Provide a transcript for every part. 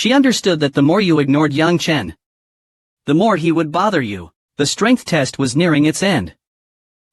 She understood that the more you ignored young Chen, the more he would bother you. The strength test was nearing its end.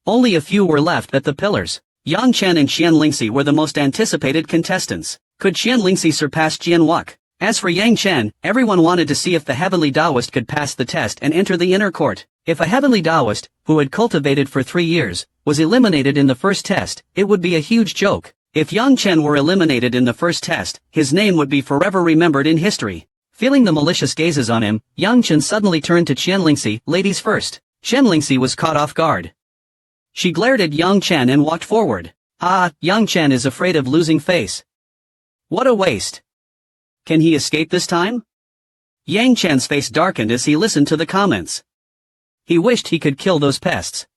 Only a few were left at the pillars. Yang Chen and Qian Lingxi were the most anticipated contestants. Could Qian Lingxi surpass Jian Wuk? As for Yang Chen, everyone wanted to see if the heavenly Taoist could pass the test and enter the inner court. If a heavenly Taoist, who had cultivated for 3 years, was eliminated in the first test, it would be a huge joke. If Yang Chen were eliminated in the first test, his name would be forever remembered in history. Feeling the malicious gazes on him, Yang Chen suddenly turned to Qian Lingxi, ladies first. Qian Lingxi was caught off guard. She glared at Yang Chen and walked forward. Ah, Yang Chen is afraid of losing face. What a waste. Can he escape this time? Yang Chen's face darkened as he listened to the comments. He wished he could kill those pests.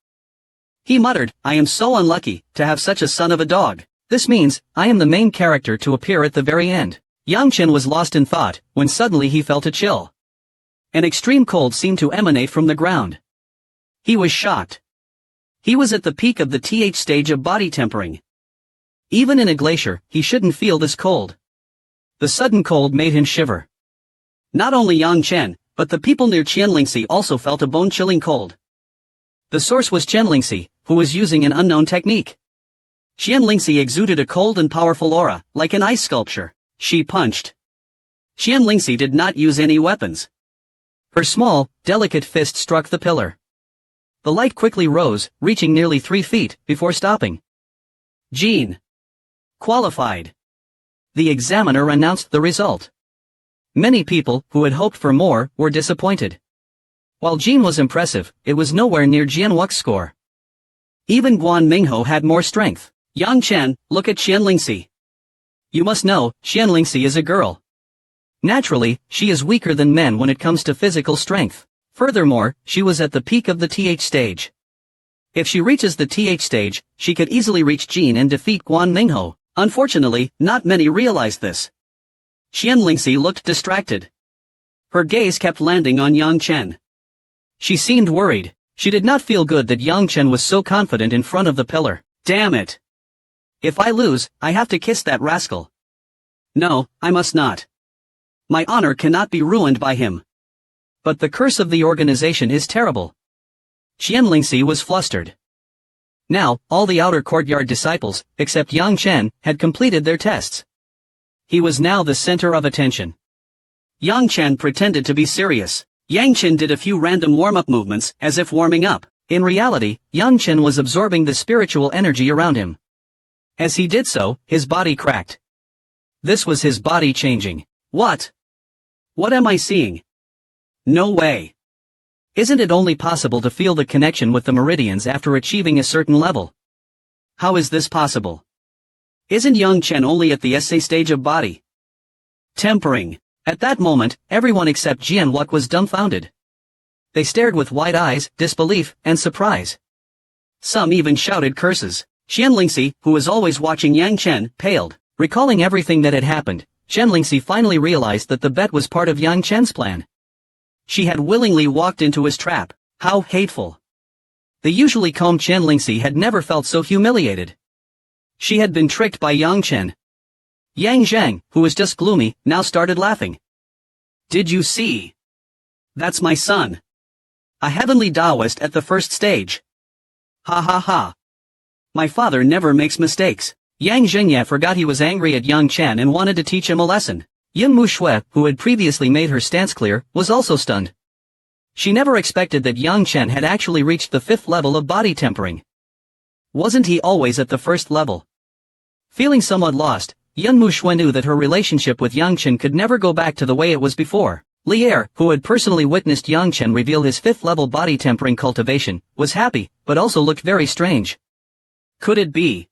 He muttered, I am so unlucky to have such a son of a dog. This means, I am the main character to appear at the very end. Yang Chen was lost in thought, when suddenly he felt a chill. An extreme cold seemed to emanate from the ground. He was shocked. He was at the peak of the TH stage of body tempering. Even in a glacier, he shouldn't feel this cold. The sudden cold made him shiver. Not only Yang Chen, but the people near Qian Lingxi also felt a bone-chilling cold. The source was Chen Lingxi, who was using an unknown technique. Qian Lingxi exuded a cold and powerful aura, like an ice sculpture. She punched. Qian Lingxi did not use any weapons. Her small, delicate fist struck the pillar. The light quickly rose, reaching nearly 3 feet, before stopping. Jean. Qualified. The examiner announced the result. Many people, who had hoped for more, were disappointed. While Jean was impressive, it was nowhere near Jian Wuk's score. Even Guan Mingho had more strength. Yang Chen, look at Qian Lingxi. You must know, Qian Lingxi is a girl. Naturally, she is weaker than men when it comes to physical strength. Furthermore, she was at the peak of the TH stage. If she reaches the TH stage, she could easily reach Jean and defeat Guan Mingho. Unfortunately, not many realized this. Qian Lingxi looked distracted. Her gaze kept landing on Yang Chen. She seemed worried. She did not feel good that Yang Chen was so confident in front of the pillar. Damn it! If I lose, I have to kiss that rascal. No, I must not. My honor cannot be ruined by him. But the curse of the organization is terrible. Qian Lingxi was flustered. Now, all the outer courtyard disciples, except Yang Chen, had completed their tests. He was now the center of attention. Yang Chen pretended to be serious. Yang Chen did a few random warm-up movements, as if warming up. In reality, Yang Chen was absorbing the spiritual energy around him. As he did so, his body cracked. This was his body changing. What? What am I seeing? No way. Isn't it only possible to feel the connection with the meridians after achieving a certain level? How is this possible? Isn't Yang Chen only at the essay stage of body tempering? At that moment, everyone except Jian Wuk was dumbfounded. They stared with wide eyes, disbelief, and surprise. Some even shouted curses. Qian Lingxi, who was always watching Yang Chen, paled. Recalling everything that had happened, Chen Lingxi finally realized that the bet was part of Yang Chen's plan. She had willingly walked into his trap. How hateful. The usually calm Chen Lingxi had never felt so humiliated. She had been tricked by Yang Chen. Yang Zhang, who was just gloomy, now started laughing. Did you see? That's my son. A heavenly Taoist at the first stage. Ha ha ha. My father never makes mistakes. Yang Zhengye forgot he was angry at Yang Chen and wanted to teach him a lesson. Yin Mushui, who had previously made her stance clear, was also stunned. She never expected that Yang Chen had actually reached the 5th level of body tempering. Wasn't he always at the 1st level? Feeling somewhat lost, Yin Mushui knew that her relationship with Yang Chen could never go back to the way it was before. Lier, who had personally witnessed Yang Chen reveal his 5th level body tempering cultivation, was happy, but also looked very strange. Could it be?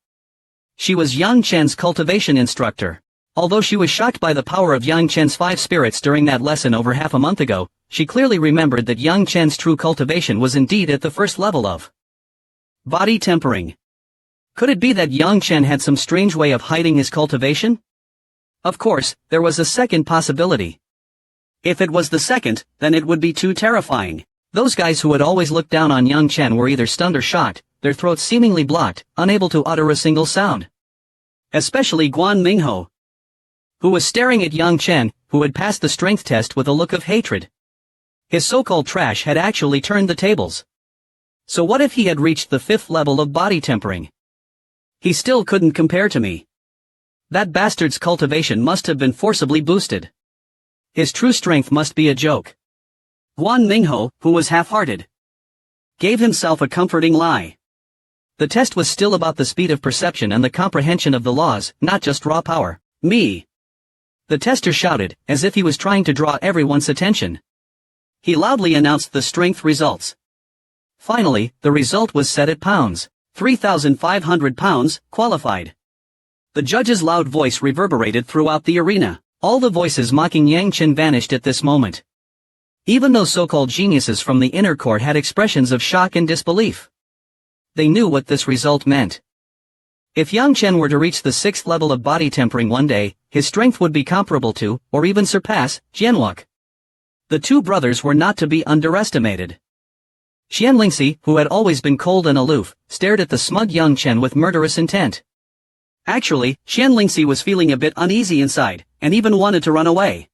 She was Yang Chen's cultivation instructor. Although she was shocked by the power of Yang Chen's 5 spirits during that lesson over half a month ago, she clearly remembered that Yang Chen's true cultivation was indeed at the 1st level of body tempering. Could it be that Yang Chen had some strange way of hiding his cultivation? Of course, there was a second possibility. If it was the second, then it would be too terrifying. Those guys who had always looked down on Yang Chen were either stunned or shocked, their throats seemingly blocked, unable to utter a single sound. Especially Guan Mingho, who was staring at Yang Chen, who had passed the strength test with a look of hatred. His so-called trash had actually turned the tables. So what if he had reached the 5th level of body tempering? He still couldn't compare to me. That bastard's cultivation must have been forcibly boosted. His true strength must be a joke. Guan Mingho, who was half-hearted, gave himself a comforting lie. The test was still about the speed of perception and the comprehension of the laws, not just raw power. Me. The tester shouted, as if he was trying to draw everyone's attention. He loudly announced the strength results. Finally, the result was set at pounds. 3,500 pounds, qualified. The judge's loud voice reverberated throughout the arena. All the voices mocking Yang Chen vanished at this moment. Even those so-called geniuses from the inner court had expressions of shock and disbelief. They knew what this result meant. If Yang Chen were to reach the 6th level of body tempering one day, his strength would be comparable to, or even surpass, Jianwuk. The two brothers were not to be underestimated. Xian Lingxi, who had always been cold and aloof, stared at the smug young Chen with murderous intent. Actually, Xian Lingxi was feeling a bit uneasy inside, and even wanted to run away.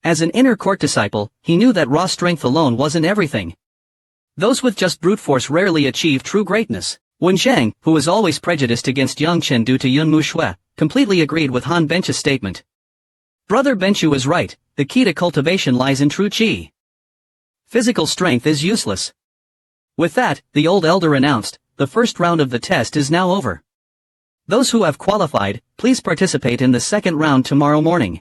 As an inner court disciple, he knew that raw strength alone wasn't everything. Those with just brute force rarely achieve true greatness. Wen Shang, who was always prejudiced against Yang Chen due to Yunmu Shui, completely agreed with Han Benchu's statement. Brother Benchu was right, the key to cultivation lies in true qi. Physical strength is useless. With that, the old elder announced, the first round of the test is now over. Those who have qualified, please participate in the second round tomorrow morning.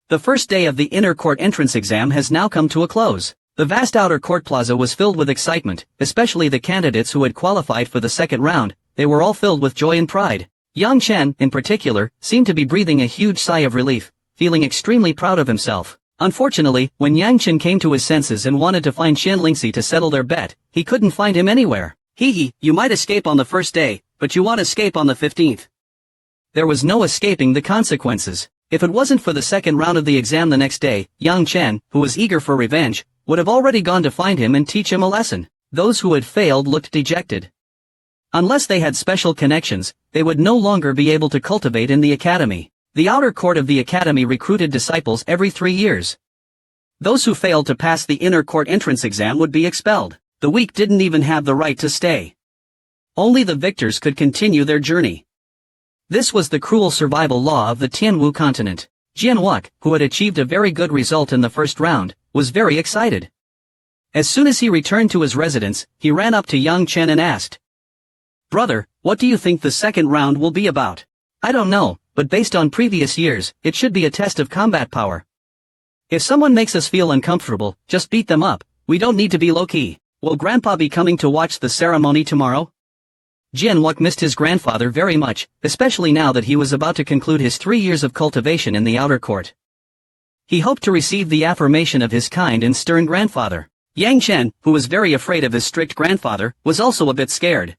The first day of the inner court entrance exam has now come to a close. The vast outer court plaza was filled with excitement, especially the candidates who had qualified for the second round. They were all filled with joy and pride. Yang Chen, in particular, seemed to be breathing a huge sigh of relief, feeling extremely proud of himself. Unfortunately, when Yang Chen came to his senses and wanted to find Xian Lingxi to settle their bet, he couldn't find him anywhere. Hee, you might escape on the first day, but you won't escape on the 15th. There was no escaping the consequences. If it wasn't for the second round of the exam the next day, Yang Chen, who was eager for revenge, would have already gone to find him and teach him a lesson. Those who had failed looked dejected. Unless they had special connections, they would no longer be able to cultivate in the academy. The outer court of the academy recruited disciples every 3 years. Those who failed to pass the inner court entrance exam would be expelled. The weak didn't even have the right to stay. Only the victors could continue their journey. This was the cruel survival law of the Tianwu continent. Jianwuk, who had achieved a very good result in the first round, was very excited. As soon as he returned to his residence, he ran up to Yang Chen and asked, "Brother, what do you think the second round will be about?" "I don't know, but based on previous years, it should be a test of combat power. If someone makes us feel uncomfortable, just beat them up. We don't need to be low-key. Will Grandpa be coming to watch the ceremony tomorrow?" Jianwuk missed his grandfather very much, especially now that he was about to conclude his 3 years of cultivation in the outer court. He hoped to receive the affirmation of his kind and stern grandfather. Yang Chen, who was very afraid of his strict grandfather, was also a bit scared.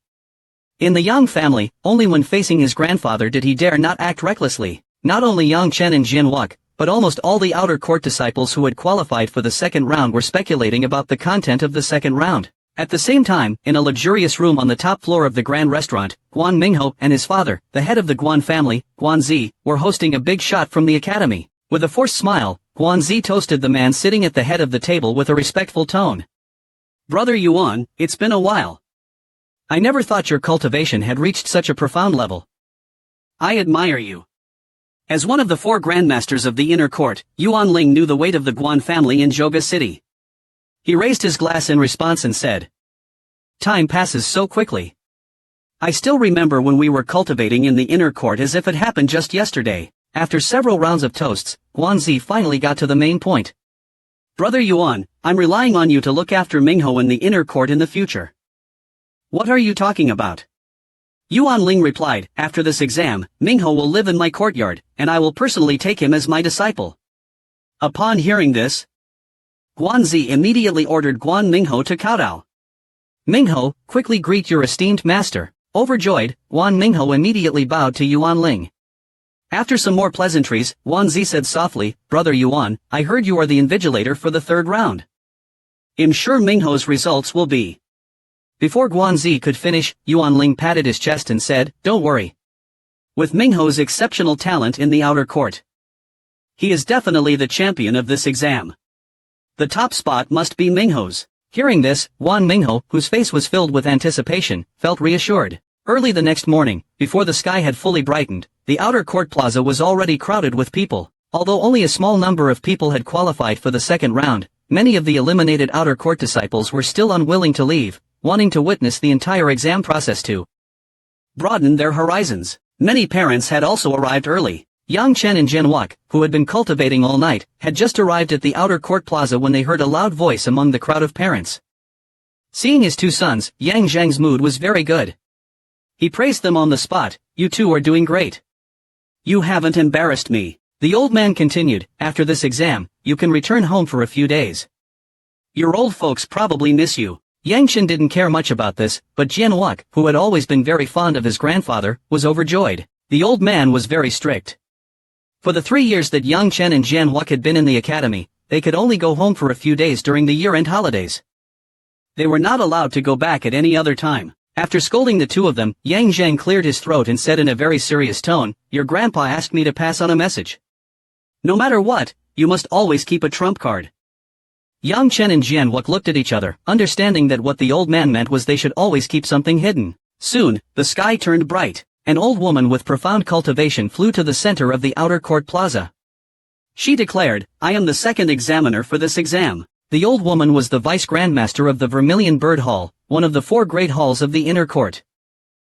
In the Yang family, only when facing his grandfather did he dare not act recklessly. Not only Yang Chen and Jianwuk, but almost all the outer court disciples who had qualified for the second round were speculating about the content of the second round. At the same time, in a luxurious room on the top floor of the grand restaurant, Guan Mingho and his father, the head of the Guan family, Guan Zi, were hosting a big shot from the academy. With a forced smile, Guan Zi toasted the man sitting at the head of the table with a respectful tone. "Brother Yuan, it's been a while. I never thought your cultivation had reached such a profound level. I admire you." As one of the 4 grandmasters of the inner court, Yuan Ling knew the weight of the Guan family in Zhoga City. He raised his glass in response and said, "Time passes so quickly. I still remember when we were cultivating in the inner court as if it happened just yesterday." After several rounds of toasts, Guan Zi finally got to the main point. "Brother Yuan, I'm relying on you to look after Mingho in the inner court in the future." "What are you talking about?" Yuan Ling replied, "After this exam, Mingho will live in my courtyard, and I will personally take him as my disciple." Upon hearing this, Guan Zi immediately ordered Guan Mingho to kowtow. "Mingho, quickly greet your esteemed master." Overjoyed, Guan Mingho immediately bowed to Yuan Ling. After some more pleasantries, Guan Zi said softly, "Brother Yuan, I heard you are the invigilator for the third round. I'm sure Mingho's results will be." Before Guan Zi could finish, Yuan Ling patted his chest and said, "Don't worry. With Mingho's exceptional talent in the outer court, He is definitely the champion of this exam. The top spot must be Mingho's. Hearing this, Wan Mingho, whose face was filled with anticipation, felt reassured. Early the next morning, before the sky had fully brightened, the outer court plaza was already crowded with people. Although only a small number of people had qualified for the second round, many of the eliminated outer court disciples were still unwilling to leave, wanting to witness the entire exam process to broaden their horizons. Many parents had also arrived early. Yang Chen and Jianwak, who had been cultivating all night, had just arrived at the outer court plaza when they heard a loud voice among the crowd of parents. Seeing his two sons, Yang Zhang's mood was very good. He praised them on the spot. "You two are doing great. You haven't embarrassed me." The old man continued, "After this exam, you can return home for a few days. Your old folks probably miss you." Yang Chen didn't care much about this, but Jianwak, who had always been very fond of his grandfather, was overjoyed. The old man was very strict. For the 3 years that Yang Chen and Jianwak had been in the academy, they could only go home for a few days during the year-end holidays. They were not allowed to go back at any other time. After scolding the two of them, Yang Zhang cleared his throat and said in a very serious tone, "Your grandpa asked me to pass on a message. No matter what, you must always keep a trump card." Yang Chen and Jianwak looked at each other, understanding that what the old man meant was they should always keep something hidden. Soon, the sky turned bright. An old woman with profound cultivation flew to the center of the outer court plaza. She declared, "I am the second examiner for this exam." The old woman was the vice grandmaster of the Vermilion Bird Hall, one of the 4 great halls of the inner court.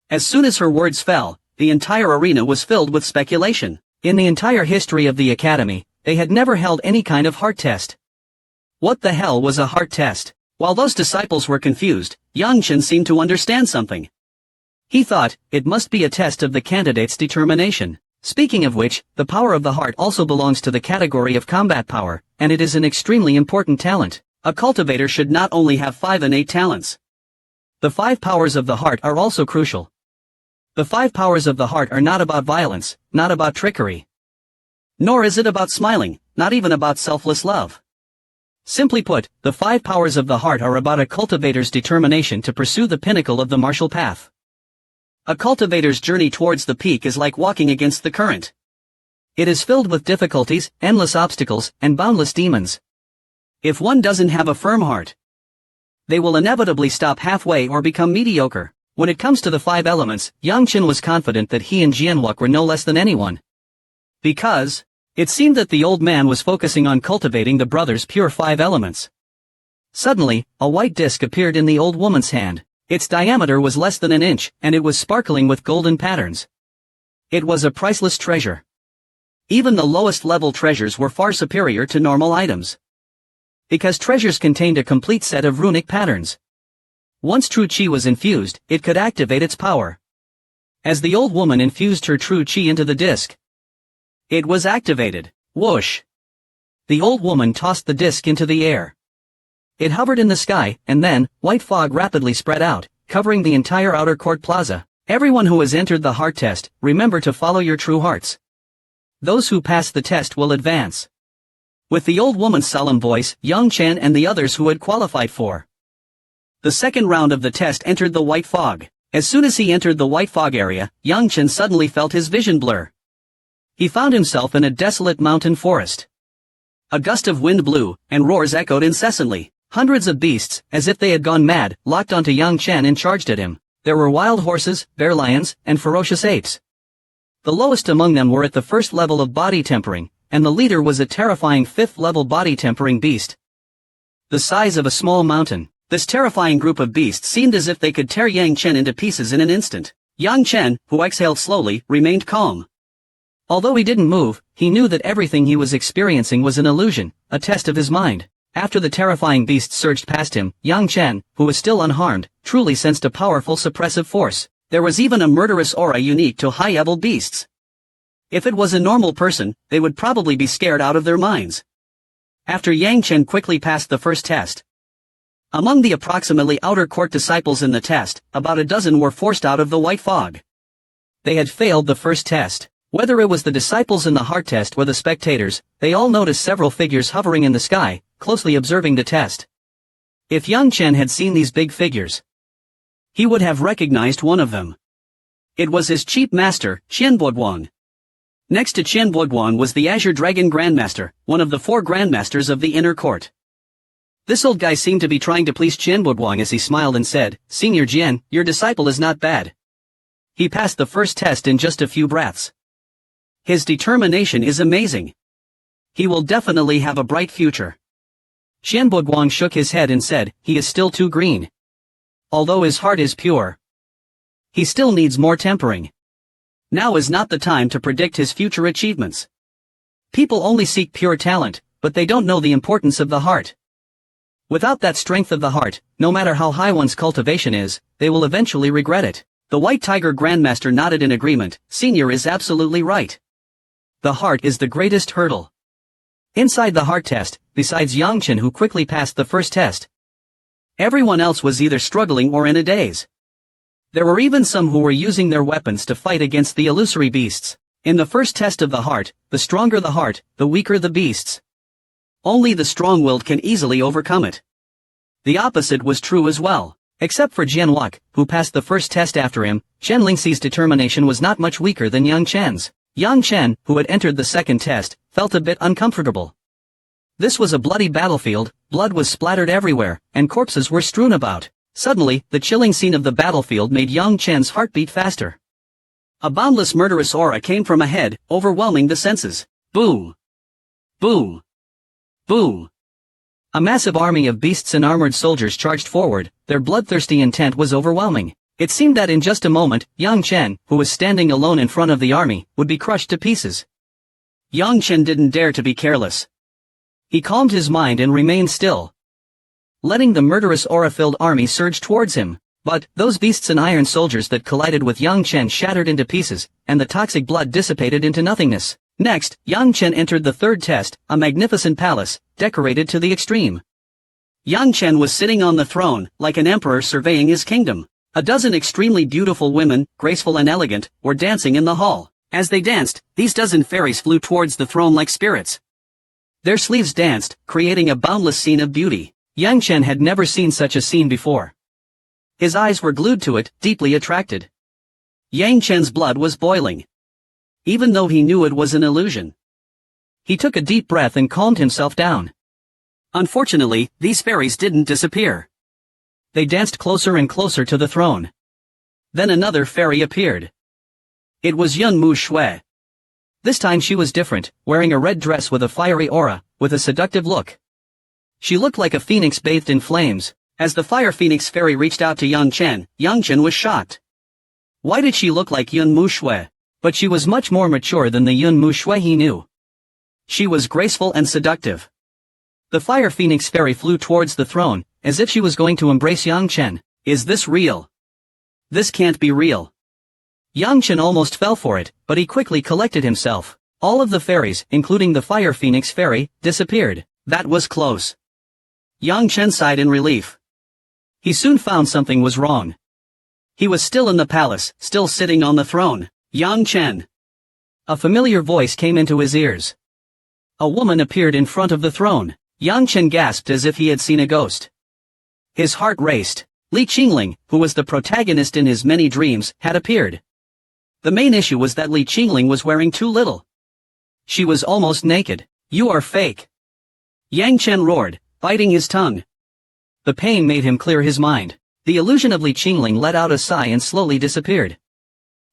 As soon as her words fell, the entire arena was filled with speculation. In the entire history of the academy, they had never held any kind of heart test. What the hell was a heart test? While those disciples were confused, Yang Chen seemed to understand something. He thought, it must be a test of the candidate's determination. Speaking of which, the power of the heart also belongs to the category of combat power, and it is an extremely important talent. A cultivator should not only have 5 innate talents. The 5 powers of the heart are also crucial. The 5 powers of the heart are not about violence, not about trickery. Nor is it about smiling, not even about selfless love. Simply put, the 5 powers of the heart are about a cultivator's determination to pursue the pinnacle of the martial path. A cultivator's journey towards the peak is like walking against the current. It is filled with difficulties, endless obstacles, and boundless demons. If one doesn't have a firm heart, they will inevitably stop halfway or become mediocre. When it comes to the 5 elements, Yang Chen was confident that he and Jianwak were no less than anyone. Because it seemed that the old man was focusing on cultivating the brothers' pure 5 elements. Suddenly, a white disc appeared in the old woman's hand. Its diameter was less than an inch, and it was sparkling with golden patterns. It was a priceless treasure. Even the lowest level treasures were far superior to normal items. Because treasures contained a complete set of runic patterns. Once true qi was infused, it could activate its power. As the old woman infused her true qi into the disc, it was activated. Whoosh! The old woman tossed the disc into the air. It hovered in the sky, and then, white fog rapidly spread out, covering the entire outer court plaza. Everyone who has entered the heart test, remember to follow your true hearts. Those who pass the test will advance. With the old woman's solemn voice, Yang Chen and the others who had qualified for the second round of the test entered the white fog. As soon as he entered the white fog area, Yang Chen suddenly felt his vision blur. He found himself in a desolate mountain forest. A gust of wind blew, and roars echoed incessantly. Hundreds of beasts, as if they had gone mad, locked onto Yang Chen and charged at him. There were wild horses, bear lions, and ferocious apes. The lowest among them were at the first level of body tempering, and the leader was a terrifying 5th level body tempering beast. The size of a small mountain. This terrifying group of beasts seemed as if they could tear Yang Chen into pieces in an instant. Yang Chen, who exhaled slowly, remained calm. Although he didn't move, he knew that everything he was experiencing was an illusion, a test of his mind. After the terrifying beasts surged past him, Yang Chen, who was still unharmed, truly sensed a powerful suppressive force. There was even a murderous aura unique to high-level beasts. If it was a normal person, they would probably be scared out of their minds. After Yang Chen quickly passed the first test, among the approximately outer court disciples in the test, about a dozen were forced out of the white fog. They had failed the first test. Whether it was the disciples in the heart test or the spectators, they all noticed several figures hovering in the sky, closely observing the test. If Yang Chen had seen these big figures, he would have recognized one of them. It was his chief master, Qian Bodwang. Next to Chen Boguang was the Azure Dragon Grandmaster, one of the 4 Grandmasters of the inner court. This old guy seemed to be trying to please Chen Boguang as he smiled and said, "Senior Jian, your disciple is not bad. He passed the first test in just a few breaths. His determination is amazing. He will definitely have a bright future." Chen Boguang shook his head and said, "He is still too green. Although his heart is pure, he still needs more tempering. Now is not the time to predict his future achievements. People only seek pure talent, but they don't know the importance of the heart. Without that strength of the heart, no matter how high one's cultivation is, they will eventually regret it." The White Tiger Grandmaster nodded in agreement. "Senior is absolutely right. The heart is the greatest hurdle." Inside the heart test, besides Yang Chen who quickly passed the first test, everyone else was either struggling or in a daze. There were even some who were using their weapons to fight against the illusory beasts. In the first test of the heart, the stronger the heart, the weaker the beasts. Only the strong-willed can easily overcome it. The opposite was true as well. Except for Jian Wak, who passed the first test after him, Chen Lingxi's determination was not much weaker than Yang Chen's. Yang Chen, who had entered the second test, felt a bit uncomfortable. This was a bloody battlefield, blood was splattered everywhere, and corpses were strewn about. Suddenly, the chilling scene of the battlefield made Yang Chen's heart beat faster. A boundless murderous aura came from ahead, overwhelming the senses. Boom! Boom! Boom! A massive army of beasts and armored soldiers charged forward, their bloodthirsty intent was overwhelming. It seemed that in just a moment, Yang Chen, who was standing alone in front of the army, would be crushed to pieces. Yang Chen didn't dare to be careless. He calmed his mind and remained still, letting the murderous aura-filled army surge towards him. But, those beasts and iron soldiers that collided with Yang Chen shattered into pieces, and the toxic blood dissipated into nothingness. Next, Yang Chen entered the third test, a magnificent palace, decorated to the extreme. Yang Chen was sitting on the throne, like an emperor surveying his kingdom. A dozen extremely beautiful women, graceful and elegant, were dancing in the hall. As they danced, these dozen fairies flew towards the throne like spirits. Their sleeves danced, creating a boundless scene of beauty. Yang Chen had never seen such a scene before. His eyes were glued to it, deeply attracted. Yang Chen's blood was boiling, even though he knew it was an illusion. He took a deep breath and calmed himself down. Unfortunately, these fairies didn't disappear. They danced closer and closer to the throne. Then another fairy appeared. It was Yun Mu Shui. This time she was different, wearing a red dress with a fiery aura, with a seductive look. She looked like a phoenix bathed in flames. As the fire phoenix fairy reached out to Yang Chen was shocked. Why did she look like Yun Mu Shui? But she was much more mature than the Yun Mu Shui he knew. She was graceful and seductive. The fire phoenix fairy flew towards the throne, as if she was going to embrace Yang Chen. Is this real? This can't be real. Yang Chen almost fell for it, but he quickly collected himself. All of the fairies, including the fire phoenix fairy, disappeared. That was close. Yang Chen sighed in relief. He soon found something was wrong. He was still in the palace, still sitting on the throne. Yang Chen. A familiar voice came into his ears. A woman appeared in front of the throne. Yang Chen gasped as if he had seen a ghost. His heart raced. Li Qingling, who was the protagonist in his many dreams, had appeared. The main issue was that Li Qingling was wearing too little. She was almost naked. You are fake. Yang Chen roared, biting his tongue. The pain made him clear his mind. The illusion of Li Qingling let out a sigh and slowly disappeared.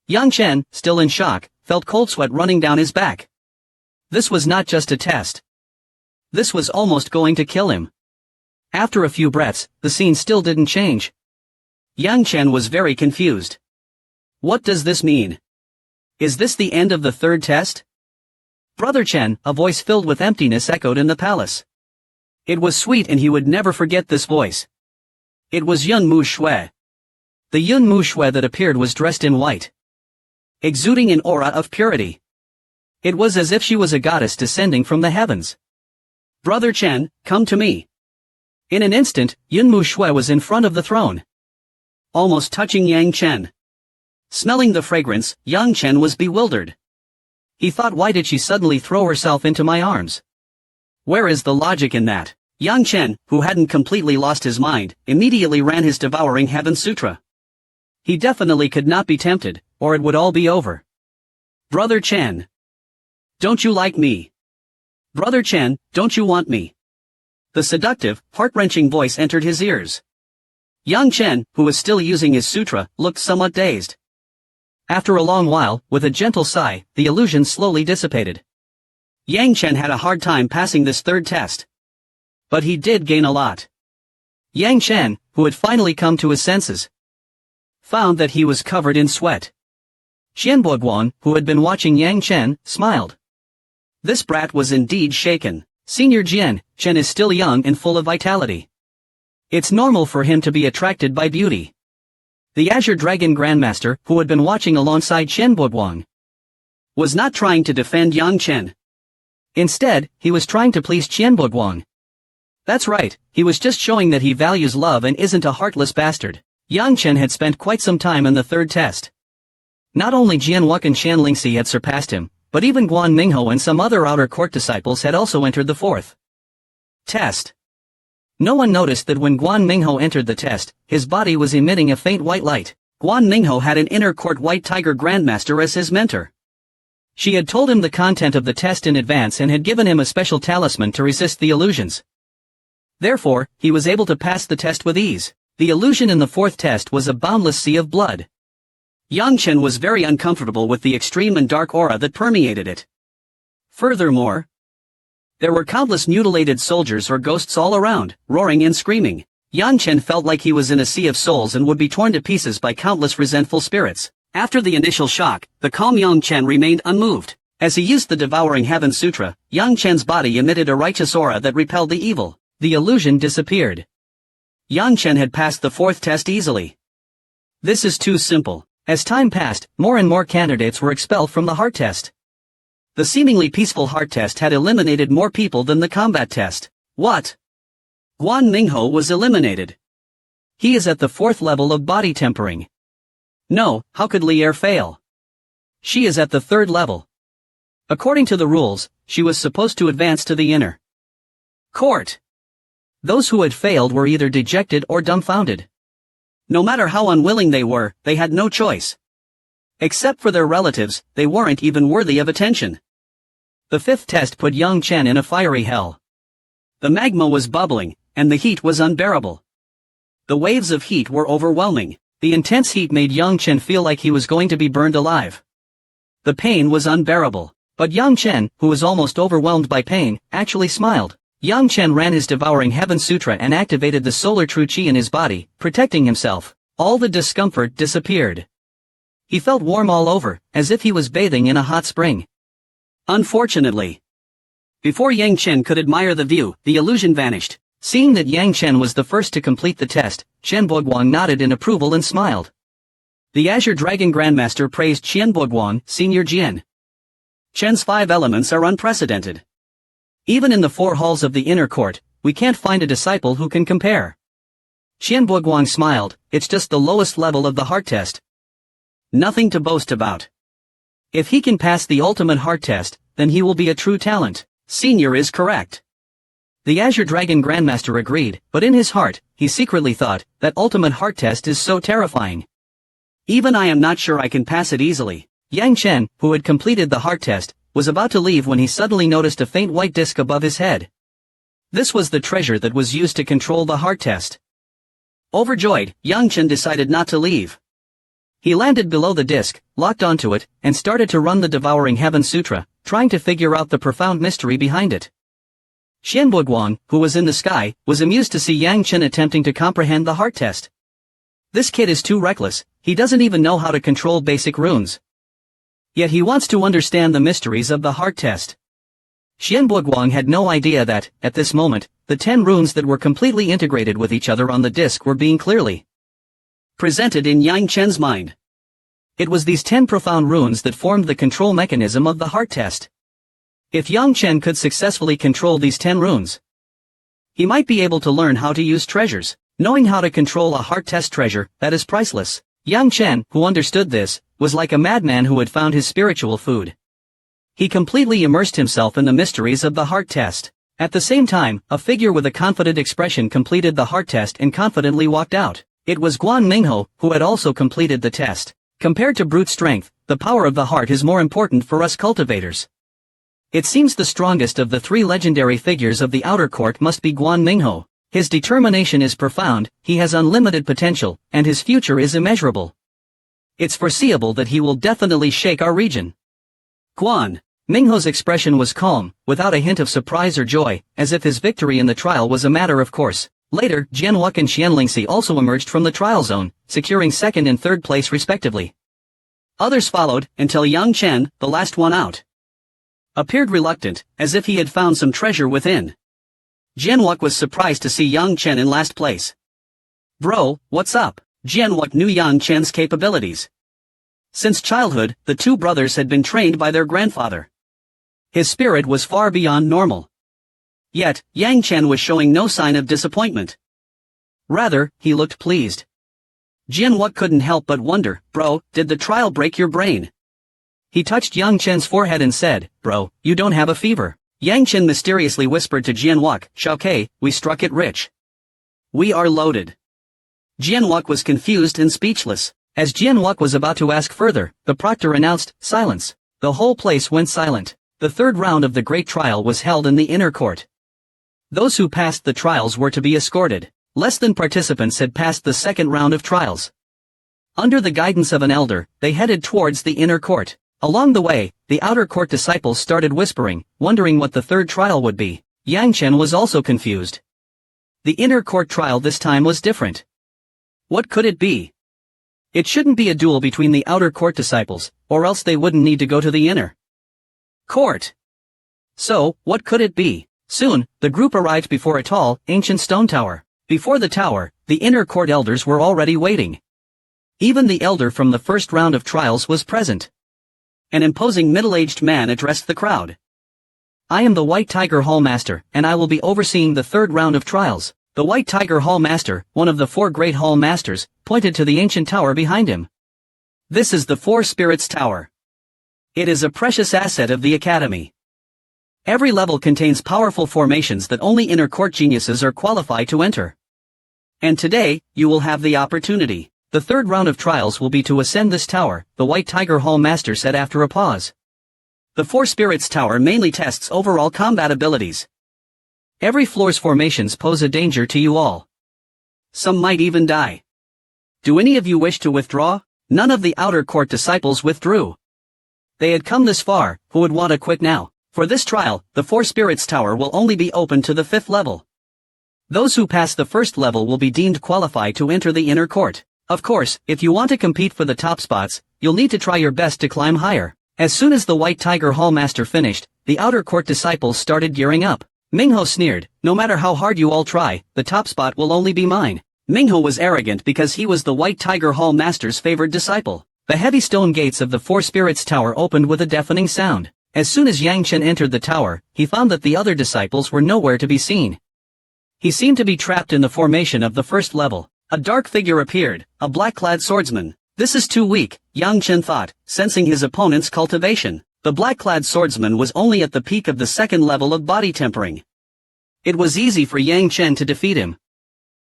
Yang Chen, still in shock, felt cold sweat running down his back. This was not just a test. This was almost going to kill him. After a few breaths, the scene still didn't change. Yang Chen was very confused. What does this mean? Is this the end of the third test? Brother Chen, a voice filled with emptiness echoed in the palace. It was sweet and he would never forget this voice. It was Yun Mu Shui. The Yun Mu Shui that appeared was dressed in white, exuding an aura of purity. It was as if she was a goddess descending from the heavens. Brother Chen, come to me. In an instant, Yun Mu Shui was in front of the throne, almost touching Yang Chen. Smelling the fragrance, Yang Chen was bewildered. He thought, why did she suddenly throw herself into my arms? Where is the logic in that? Yang Chen, who hadn't completely lost his mind, immediately ran his Devouring Heaven Sutra. He definitely could not be tempted, or it would all be over. Brother Chen. Don't you like me? Brother Chen, don't you want me? The seductive, heart-wrenching voice entered his ears. Young Chen, who was still using his sutra, looked somewhat dazed. After a long while, with a gentle sigh, the illusion slowly dissipated. Yang Chen had a hard time passing this third test. But he did gain a lot. Yang Chen, who had finally come to his senses, found that he was covered in sweat. Qian Boguan, who had been watching Yang Chen, smiled. This brat was indeed shaken. Senior Chen is still young and full of vitality. It's normal for him to be attracted by beauty. The Azure Dragon Grandmaster, who had been watching alongside Chen Boguan, was not trying to defend Yang Chen. Instead, he was trying to please Chen Boguan. That's right, he was just showing that he values love and isn't a heartless bastard. Yang Chen had spent quite some time in the third test. Not only Jian Wuk and Shan Lingxi had surpassed him, but even Guan Mingho and some other outer court disciples had also entered the fourth test. No one noticed that when Guan Mingho entered the test, his body was emitting a faint white light. Guan Mingho had an inner court White Tiger Grandmaster as his mentor. She had told him the content of the test in advance and had given him a special talisman to resist the illusions. Therefore, he was able to pass the test with ease. The illusion in the fourth test was a boundless sea of blood. Yang Chen was very uncomfortable with the extreme and dark aura that permeated it. Furthermore, there were countless mutilated soldiers or ghosts all around, roaring and screaming. Yang Chen felt like he was in a sea of souls and would be torn to pieces by countless resentful spirits. After the initial shock, the calm Yang Chen remained unmoved. As he used the Devouring Heaven Sutra, Yang Chen's body emitted a righteous aura that repelled the evil. The illusion disappeared. Yang Chen had passed the fourth test easily. This is too simple. As time passed, more and more candidates were expelled from the heart test. The seemingly peaceful heart test had eliminated more people than the combat test. What? Guan Mingho was eliminated. He is at the fourth level of body tempering. No, how could Li Er fail? She is at the third level. According to the rules, she was supposed to advance to the inner court. Those who had failed were either dejected or dumbfounded. No matter how unwilling they were, they had no choice. Except for their relatives, they weren't even worthy of attention. The fifth test put Yang Chen in a fiery hell. The magma was bubbling, and the heat was unbearable. The waves of heat were overwhelming. The intense heat made Yang Chen feel like he was going to be burned alive. The pain was unbearable. But Yang Chen, who was almost overwhelmed by pain, actually smiled. Yang Chen ran his Devouring Heaven Sutra and activated the solar true chi in his body, protecting himself. All the discomfort disappeared. He felt warm all over, as if he was bathing in a hot spring. Unfortunately, before Yang Chen could admire the view, the illusion vanished. Seeing that Yang Chen was the first to complete the test, Chen Boguan nodded in approval and smiled. The Azure Dragon Grandmaster praised Qian Boguan, Senior Jian. Chen's 5 elements are unprecedented. Even in the 4 halls of the inner court, we can't find a disciple who can compare. Qian Boguan smiled. It's just the lowest level of the heart test. Nothing to boast about. If he can pass the ultimate heart test, then he will be a true talent. Senior is correct. The Azure Dragon Grandmaster agreed, but in his heart, he secretly thought, that ultimate heart test is so terrifying. Even I am not sure I can pass it easily. Yang Chen, who had completed the heart test, was about to leave when he suddenly noticed a faint white disc above his head. This was the treasure that was used to control the heart test. Overjoyed, Yang Chen decided not to leave. He landed below the disc, locked onto it, and started to run the Devouring Heaven Sutra, trying to figure out the profound mystery behind it. Qian Boguan, who was in the sky, was amused to see Yang Chen attempting to comprehend the heart test. This kid is too reckless, he doesn't even know how to control basic runes. Yet he wants to understand the mysteries of the heart test. Qian Boguan had no idea that, at this moment, the 10 runes that were completely integrated with each other on the disc were being clearly presented in Yang Chen's mind. It was these 10 profound runes that formed the control mechanism of the heart test. If Yang Chen could successfully control these 10 runes, he might be able to learn how to use treasures. Knowing how to control a heart test treasure, that is priceless. Yang Chen, who understood this, was like a madman who had found his spiritual food. He completely immersed himself in the mysteries of the heart test. At the same time, a figure with a confident expression completed the heart test and confidently walked out. It was Guan Mingho, who had also completed the test. Compared to brute strength, the power of the heart is more important for us cultivators. It seems the strongest of the three legendary figures of the outer court must be Guan Mingho. His determination is profound, he has unlimited potential, and his future is immeasurable. It's foreseeable that he will definitely shake our region. Guan Mingho's expression was calm, without a hint of surprise or joy, as if his victory in the trial was a matter of course. Later, Jianwuk and Xianlingxi also emerged from the trial zone, securing second and third place respectively. Others followed, until Yang Chen, the last one out, appeared reluctant, as if he had found some treasure within. Jianwuk was surprised to see Yang Chen in last place. "Bro, what's up?" Jianwuk knew Yang Chen's capabilities. Since childhood, the two brothers had been trained by their grandfather. His spirit was far beyond normal. Yet, Yang Chen was showing no sign of disappointment. Rather, he looked pleased. Jianwuk couldn't help but wonder, "Bro, did the trial break your brain?" He touched Yang Chen's forehead and said, "Bro, you don't have a fever." Yang Chen mysteriously whispered to Jianwuk, "Xiaokei, we struck it rich. We are loaded." Jianwuk was confused and speechless. As Jianwuk was about to ask further, the proctor announced, "Silence." The whole place went silent. The third round of the great trial was held in the inner court. Those who passed the trials were to be escorted. Less than participants had passed the second round of trials. Under the guidance of an elder, they headed towards the inner court. Along the way, the outer court disciples started whispering, wondering what the third trial would be. Yang Chen was also confused. The inner court trial this time was different. What could it be? It shouldn't be a duel between the outer court disciples, or else they wouldn't need to go to the inner court. So, what could it be? Soon, the group arrived before a tall, ancient stone tower. Before the tower, the inner court elders were already waiting. Even the elder from the first round of trials was present. An imposing middle-aged man addressed the crowd. "I am the White Tiger Hall Master, and I will be overseeing the third round of trials." The White Tiger Hall Master, one of the four great Hall Masters, pointed to the ancient tower behind him. "This is the Four Spirits Tower. It is a precious asset of the Academy. Every level contains powerful formations that only inner court geniuses are qualified to enter. And today, you will have the opportunity. The third round of trials will be to ascend this tower," the White Tiger Hall Master said after a pause. The Four Spirits Tower mainly tests overall combat abilities. Every floor's formations pose a danger to you all. Some might even die. Do any of you wish to withdraw? None of the outer court disciples withdrew. They had come this far, who would want to quit now? For this trial, the Four Spirits Tower will only be open to the 5th level. Those who pass the first level will be deemed qualified to enter the inner court. Of course, if you want to compete for the top spots, you'll need to try your best to climb higher. As soon as the White Tiger Hall Master finished, the outer court disciples started gearing up. Mingho sneered, "No matter how hard you all try, the top spot will only be mine." Mingho was arrogant because he was the White Tiger Hall Master's favored disciple. The heavy stone gates of the Four Spirits Tower opened with a deafening sound. As soon as Yang Chen entered the tower, he found that the other disciples were nowhere to be seen. He seemed to be trapped in the formation of the first level. A dark figure appeared, a black-clad swordsman. "This is too weak," Yang Chen thought, sensing his opponent's cultivation. The black-clad swordsman was only at the peak of the second level of body tempering. It was easy for Yang Chen to defeat him.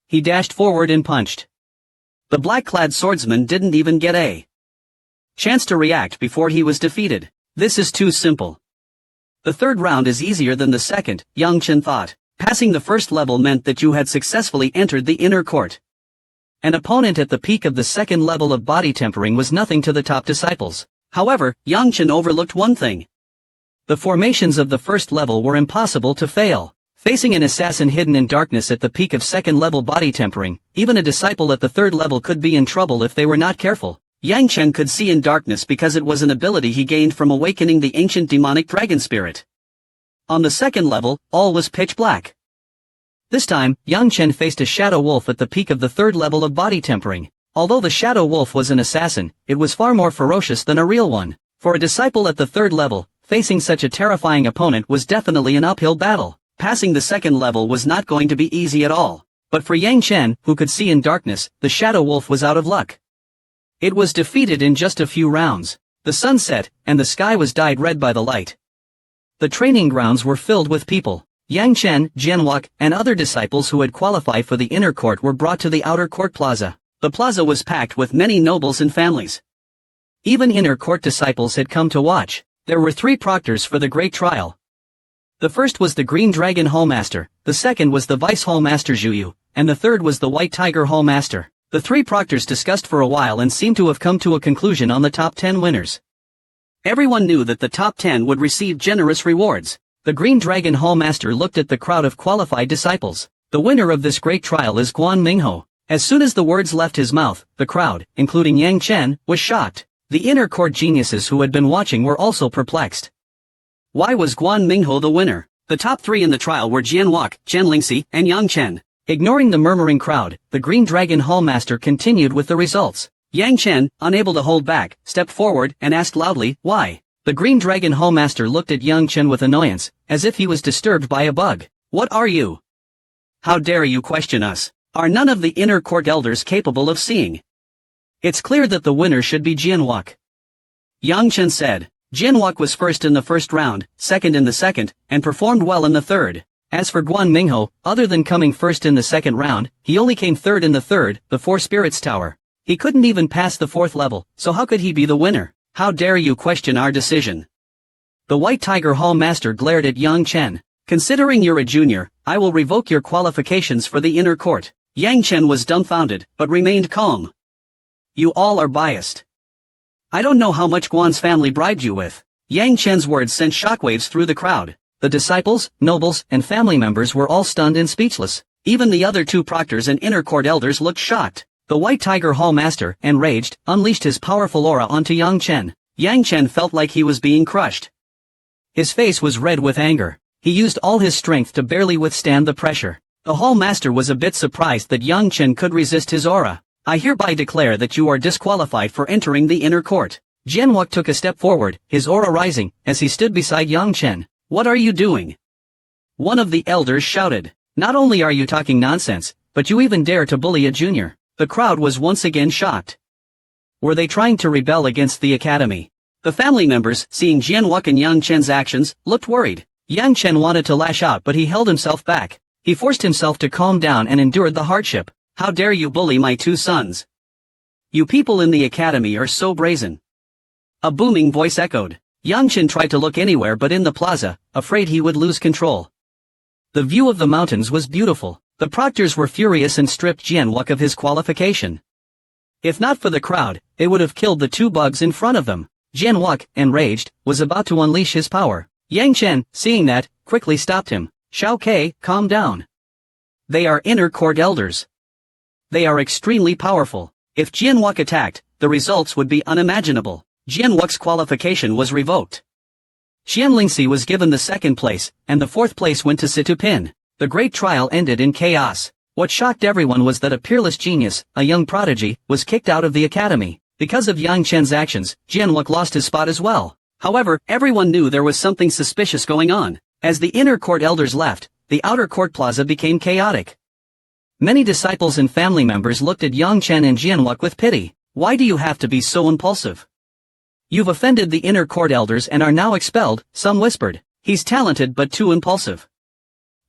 He dashed forward and punched. The black-clad swordsman didn't even get a chance to react before he was defeated. This is too simple. The third round is easier than the second, Yang Chen thought. Passing the first level meant that you had successfully entered the inner court. An opponent at the peak of the second level of body tempering was nothing to the top disciples. However, Yang Chen overlooked one thing. The formations of the first level were impossible to fail. Facing an assassin hidden in darkness at the peak of second level body tempering, even a disciple at the third level could be in trouble if they were not careful. Yang Chen could see in darkness because it was an ability he gained from awakening the ancient demonic dragon spirit. On the second level, all was pitch black. This time, Yang Chen faced a shadow wolf at the peak of the third level of body tempering. Although the shadow wolf was an assassin, it was far more ferocious than a real one. For a disciple at the third level, facing such a terrifying opponent was definitely an uphill battle. Passing the second level was not going to be easy at all. But for Yang Chen, who could see in darkness, the shadow wolf was out of luck. It was defeated in just a few rounds. The sun set, and the sky was dyed red by the light. The training grounds were filled with people. Yang Chen, Jianwuk, and other disciples who had qualified for the inner court were brought to the outer court plaza. The plaza was packed with many nobles and families. Even inner court disciples had come to watch. There were 3 proctors for the great trial. The first was the Green Dragon Hallmaster, the second was the Vice Hallmaster Zhuyu, and the third was the White Tiger Hallmaster. The 3 proctors discussed for a while and seemed to have come to a conclusion on the top 10 winners. Everyone knew that the top 10 would receive generous rewards. The Green Dragon Hallmaster looked at the crowd of qualified disciples. The winner of this great trial is Guan Mingho. As soon as the words left his mouth, the crowd, including Yang Chen, was shocked. The inner court geniuses who had been watching were also perplexed. Why was Guan Mingho the winner? The top 3 in the trial were Jian Wok, Chen Lingxi, and Yang Chen. Ignoring the murmuring crowd, the Green Dragon Hallmaster continued with the results. Yang Chen, unable to hold back, stepped forward and asked loudly, "Why?" The Green Dragon Hallmaster looked at Yang Chen with annoyance, as if he was disturbed by a bug. "What are you? How dare you question us? Are none of the inner court elders capable of seeing? It's clear that the winner should be Jian Wok." Yang Chen said. Jian Wok was first in the first round, second in the second, and performed well in the third. As for Guan Mingho, other than coming first in the second round, he only came third in the third, the Four Spirits Tower. He couldn't even pass the 4th level, so how could he be the winner? How dare you question our decision? The White Tiger Hallmaster glared at Yang Chen. Considering you're a junior, I will revoke your qualifications for the inner court. Yang Chen was dumbfounded, but remained calm. You all are biased. I don't know how much Guan's family bribed you with. Yang Chen's words sent shockwaves through the crowd. The disciples, nobles, and family members were all stunned and speechless. Even the other 2 proctors and inner court elders looked shocked. The White Tiger Hallmaster, enraged, unleashed his powerful aura onto Yang Chen. Yang Chen felt like he was being crushed. His face was red with anger. He used all his strength to barely withstand the pressure. The Hallmaster was a bit surprised that Yang Chen could resist his aura. I hereby declare that you are disqualified for entering the inner court. Jian Wok took a step forward, his aura rising, as he stood beside Yang Chen. What are you doing? One of the elders shouted. Not only are you talking nonsense, but you even dare to bully a junior. The crowd was once again shocked. Were they trying to rebel against the academy? The family members, seeing Jian Wok and Yang Chen's actions, looked worried. Yang Chen wanted to lash out but he held himself back. He forced himself to calm down and endured the hardship. How dare you bully my 2 sons? You people in the academy are so brazen. A booming voice echoed. Yang Chen tried to look anywhere but in the plaza, afraid he would lose control. The view of the mountains was beautiful. The proctors were furious and stripped Jian Wok of his qualification. If not for the crowd, they would have killed the 2 bugs in front of them. Jian Wok, enraged, was about to unleash his power. Yang Chen, seeing that, quickly stopped him. Xiao Ke, calm down. They are inner court elders. They are extremely powerful. If Jian Wok attacked, the results would be unimaginable. Jian Wok's qualification was revoked. Chen Lingxi was given the 2nd place, and the 4th place went to Situ Pin. The great trial ended in chaos. What shocked everyone was that a peerless genius, a young prodigy, was kicked out of the academy. Because of Yang Chen's actions, Jian Wok lost his spot as well. However, everyone knew there was something suspicious going on. As the inner court elders left, the outer court plaza became chaotic. Many disciples and family members looked at Yang Chen and Jian Wok with pity. Why do you have to be so impulsive? You've offended the inner court elders and are now expelled, some whispered. He's talented but too impulsive.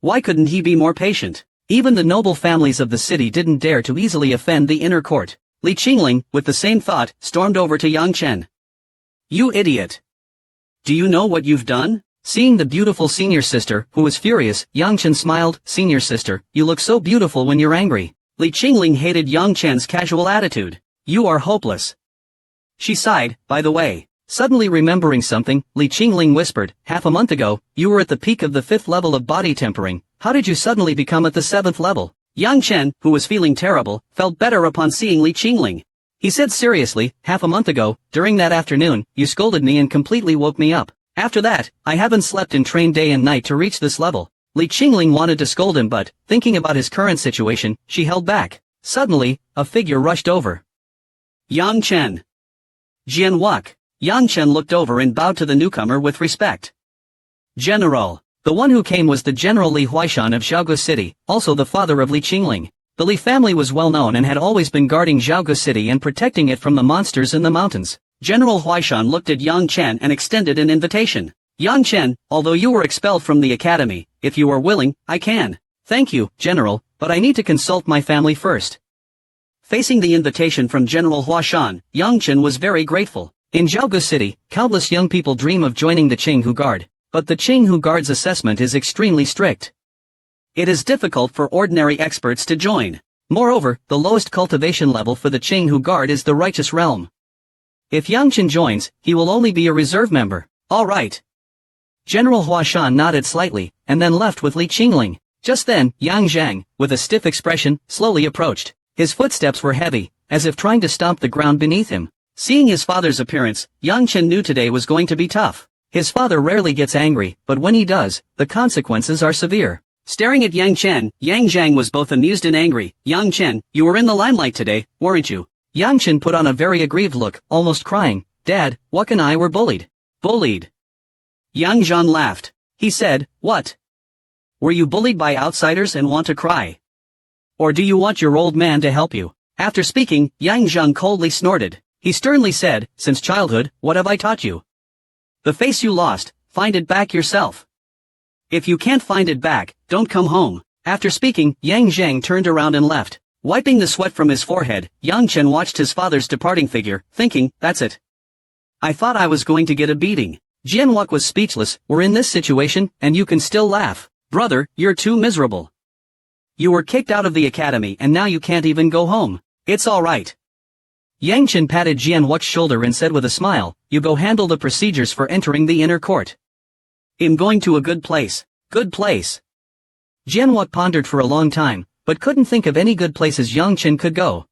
Why couldn't he be more patient? Even the noble families of the city didn't dare to easily offend the inner court. Li Qingling, with the same thought, stormed over to Yang Chen. You idiot! Do you know what you've done? Seeing the beautiful senior sister, who was furious, Yang Chen smiled. Senior sister, you look so beautiful when you're angry. Li Qingling hated Yang Chen's casual attitude. You are hopeless. She sighed. By the way. Suddenly remembering something, Li Qingling whispered, half a month ago, you were at the peak of the 5th level of body tempering. How did you suddenly become at the 7th level? Yang Chen, who was feeling terrible, felt better upon seeing Li Qingling. He said seriously, half a month ago, during that afternoon, you scolded me and completely woke me up. After that, I haven't slept and trained day and night to reach this level. Li Qingling wanted to scold him but, thinking about his current situation, she held back. Suddenly, a figure rushed over. Yang Chen. Jian Wok. Yang Chen looked over and bowed to the newcomer with respect. General. The one who came was the General Li Huaishan of Zhaoge City, also the father of Li Qingling. The Li family was well known and had always been guarding Zhaoge City and protecting it from the monsters in the mountains. General Huaishan looked at Yang Chen and extended an invitation. Yang Chen, although you were expelled from the academy, if you are willing, I can. Thank you, General, but I need to consult my family first. Facing the invitation from General Huaishan, Yang Chen was very grateful. In Zhaogu City, countless young people dream of joining the Qinghu Guard, but the Qinghu Guard's assessment is extremely strict. It is difficult for ordinary experts to join. Moreover, the lowest cultivation level for the Qinghu Guard is the Righteous Realm. If Yang Chen joins, he will only be a reserve member. All right. General Huashan nodded slightly, and then left with Li Qingling. Just then, Yang Zhang, with a stiff expression, slowly approached. His footsteps were heavy, as if trying to stomp the ground beneath him. Seeing his father's appearance, Yang Chen knew today was going to be tough. His father rarely gets angry, but when he does, the consequences are severe. Staring at Yang Chen, Yang Zhang was both amused and angry. Yang Chen, you were in the limelight today, weren't you? Yang Chen put on a very aggrieved look, almost crying. Dad, Wuk and I were bullied. Bullied? Yang Zhan laughed. He said, what? Were you bullied by outsiders and want to cry? Or do you want your old man to help you? After speaking, Yang Zhan coldly snorted. He sternly said, since childhood, what have I taught you? The face you lost, find it back yourself. If you can't find it back, don't come home. After speaking, Yang Zhang turned around and left. Wiping the sweat from his forehead, Yang Chen watched his father's departing figure, thinking, that's it. I thought I was going to get a beating. Jian Wuk was speechless. We're in this situation, and you can still laugh. Brother, you're too miserable. You were kicked out of the academy and now you can't even go home. It's all right. Yang Chen patted Jian Wuk's shoulder and said with a smile, you go handle the procedures for entering the inner court. I'm going to a good place. Good place. Jian Wuk pondered for a long time, but couldn't think of any good places Yang Chen could go.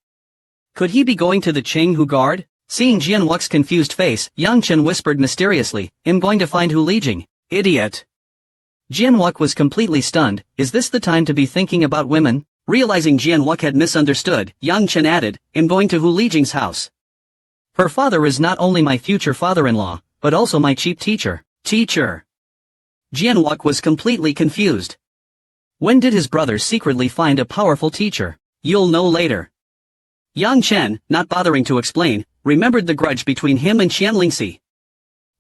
Could he be going to the Qinghu Guard? Seeing Jian Wuk's confused face, Yang Chen whispered mysteriously, I'm going to find Hu Lijing. Idiot. Jian Wuk was completely stunned. Is this the time to be thinking about women? Realizing Jian Wuk had misunderstood, Yang Chen added, I'm going to Hu Lijing's house. Her father is not only my future father-in-law, but also my chief teacher. Teacher. Jian Wuk was completely confused. When did his brother secretly find a powerful teacher? You'll know later. Yang Chen, not bothering to explain, remembered the grudge between him and Qian Lingxi.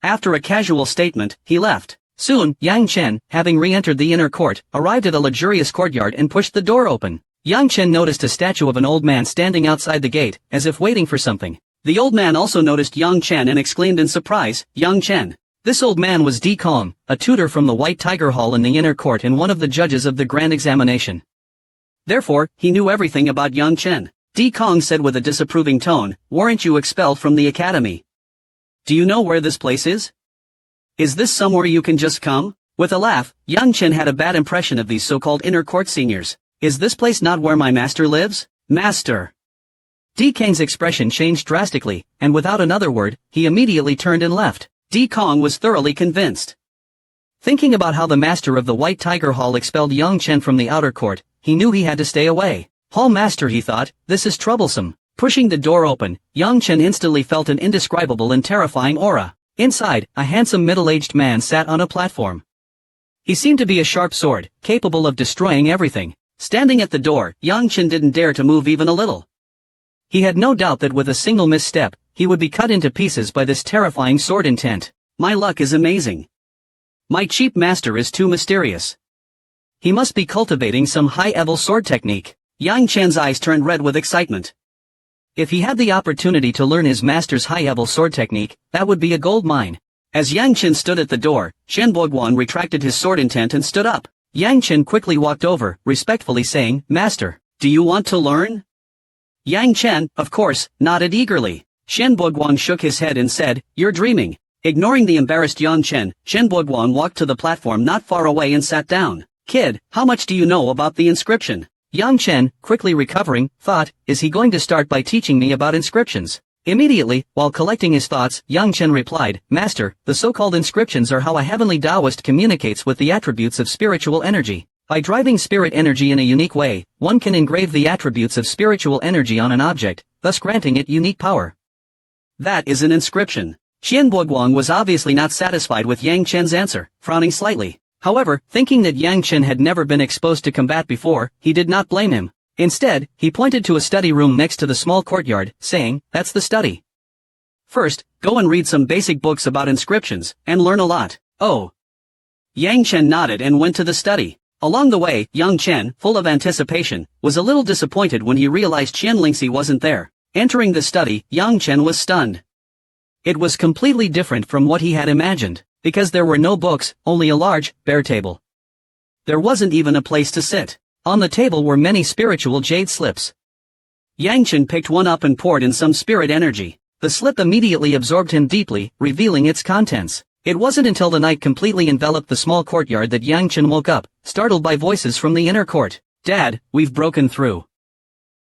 After a casual statement, he left. Soon, Yang Chen, having re-entered the inner court, arrived at a luxurious courtyard and pushed the door open. Yang Chen noticed a statue of an old man standing outside the gate, as if waiting for something. The old man also noticed Yang Chen and exclaimed in surprise, Yang Chen. This old man was Di Kong, a tutor from the White Tiger Hall in the inner court and one of the judges of the grand examination. Therefore, he knew everything about Yang Chen. Di Kong said with a disapproving tone, weren't you expelled from the academy? Do you know where this place is? Is this somewhere you can just come? With a laugh, Yang Chen had a bad impression of these so-called inner court seniors. Is this place not where my master lives? Master. Di Kong's expression changed drastically, and without another word, he immediately turned and left. Di Kong was thoroughly convinced. Thinking about how the master of the White Tiger Hall expelled Yang Chen from the outer court, he knew he had to stay away. Hall master, he thought, this is troublesome. Pushing the door open, Yang Chen instantly felt an indescribable and terrifying aura. Inside, a handsome middle-aged man sat on a platform. He seemed to be a sharp sword, capable of destroying everything. Standing at the door, Yang Chen didn't dare to move even a little. He had no doubt that with a single misstep, he would be cut into pieces by this terrifying sword intent. My luck is amazing. My chief master is too mysterious. He must be cultivating some high-level sword technique. Yang Chen's eyes turned red with excitement. If he had the opportunity to learn his master's high-level sword technique, that would be a gold mine. As Yang Chen stood at the door, Shen Boguan retracted his sword intent and stood up. Yang Chen quickly walked over, respectfully saying, Master, do you want to learn? Yang Chen, of course, nodded eagerly. Shen Boguan shook his head and said, you're dreaming. Ignoring the embarrassed Yang Chen, Shen Boguan walked to the platform not far away and sat down. Kid, how much do you know about the inscription? Yang Chen, quickly recovering, thought, is he going to start by teaching me about inscriptions? Immediately, while collecting his thoughts, Yang Chen replied, Master, the so-called inscriptions are how a heavenly Taoist communicates with the attributes of spiritual energy. By driving spirit energy in a unique way, one can engrave the attributes of spiritual energy on an object, thus granting it unique power. That is an inscription. Qian Boguang was obviously not satisfied with Yang Chen's answer, frowning slightly. However, thinking that Yang Chen had never been exposed to combat before, he did not blame him. Instead, he pointed to a study room next to the small courtyard, saying, that's the study. First, go and read some basic books about inscriptions, and learn a lot. Oh. Yang Chen nodded and went to the study. Along the way, Yang Chen, full of anticipation, was a little disappointed when he realized Qian Lingxi wasn't there. Entering the study, Yang Chen was stunned. It was completely different from what he had imagined, because there were no books, only a large, bare table. There wasn't even a place to sit. On the table were many spiritual jade slips. Yang Chen picked one up and poured in some spirit energy. The slip immediately absorbed him deeply, revealing its contents. It wasn't until the night completely enveloped the small courtyard that Yang Chen woke up, startled by voices from the inner court. "Dad, we've broken through.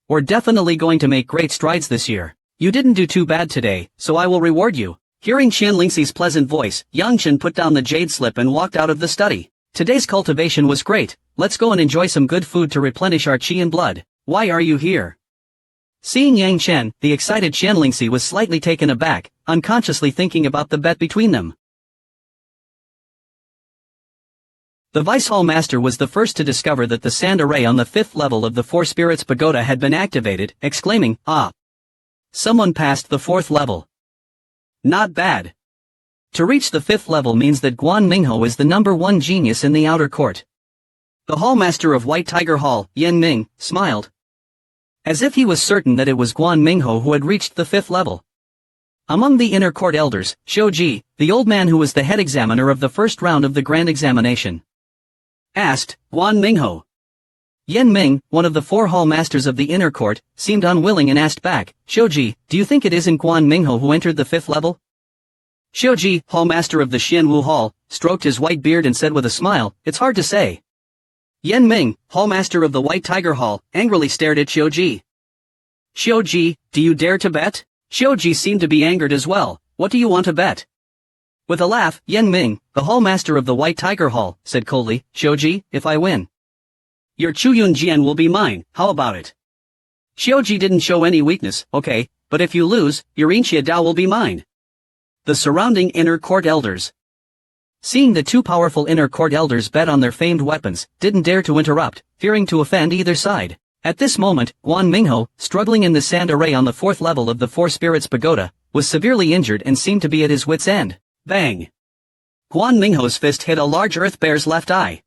We're definitely going to make great strides this year. You didn't do too bad today, so I will reward you." Hearing Qian Lingxi's pleasant voice, Yang Chen put down the jade slip and walked out of the study. "Today's cultivation was great. Let's go and enjoy some good food to replenish our qi and blood. Why are you here?" Seeing Yang Chen, the excited Qian Lingxi was slightly taken aback, unconsciously thinking about the bet between them. The Vice Hall Master was the first to discover that the sand array on the 5th level of the Four Spirits Pagoda had been activated, exclaiming, "Ah! Someone passed the 4th level. Not bad." To reach the 5th level means that Guan Mingho is the #1 genius in the outer court. The Hallmaster of White Tiger Hall, Yan Ming, smiled, as if he was certain that it was Guan Mingho who had reached the 5th level. Among the inner court elders, Shou Ji, the old man who was the head examiner of the first round of the grand examination, asked, "Guan Mingho?" Yan Ming, one of the 4 hall masters of the inner court, seemed unwilling and asked back, "Shou Ji, do you think it isn't Guan Mingho who entered the 5th level?" Shou Ji, hallmaster of the Xianwu Hall, stroked his white beard and said with a smile, "It's hard to say." Yan Ming, hallmaster of the White Tiger Hall, angrily stared at Shou Ji. "Shou Ji, do you dare to bet?" Shou Ji seemed to be angered as well. "What do you want to bet?" With a laugh, Yan Ming, the hallmaster of the White Tiger Hall, said coldly, "Shou Ji, if I win, your Chuyun Jian will be mine, how about it?" Shou Ji didn't show any weakness. "Okay, but if you lose, your Inxia Dao will be mine." The surrounding inner court elders, seeing the 2 powerful inner court elders bet on their famed weapons, didn't dare to interrupt, fearing to offend either side. At this moment, Guan Mingho, struggling in the sand array on the 4th level of the Four Spirits Pagoda, was severely injured and seemed to be at his wit's end. Bang! Guan Mingho's fist hit a large earth bear's left eye.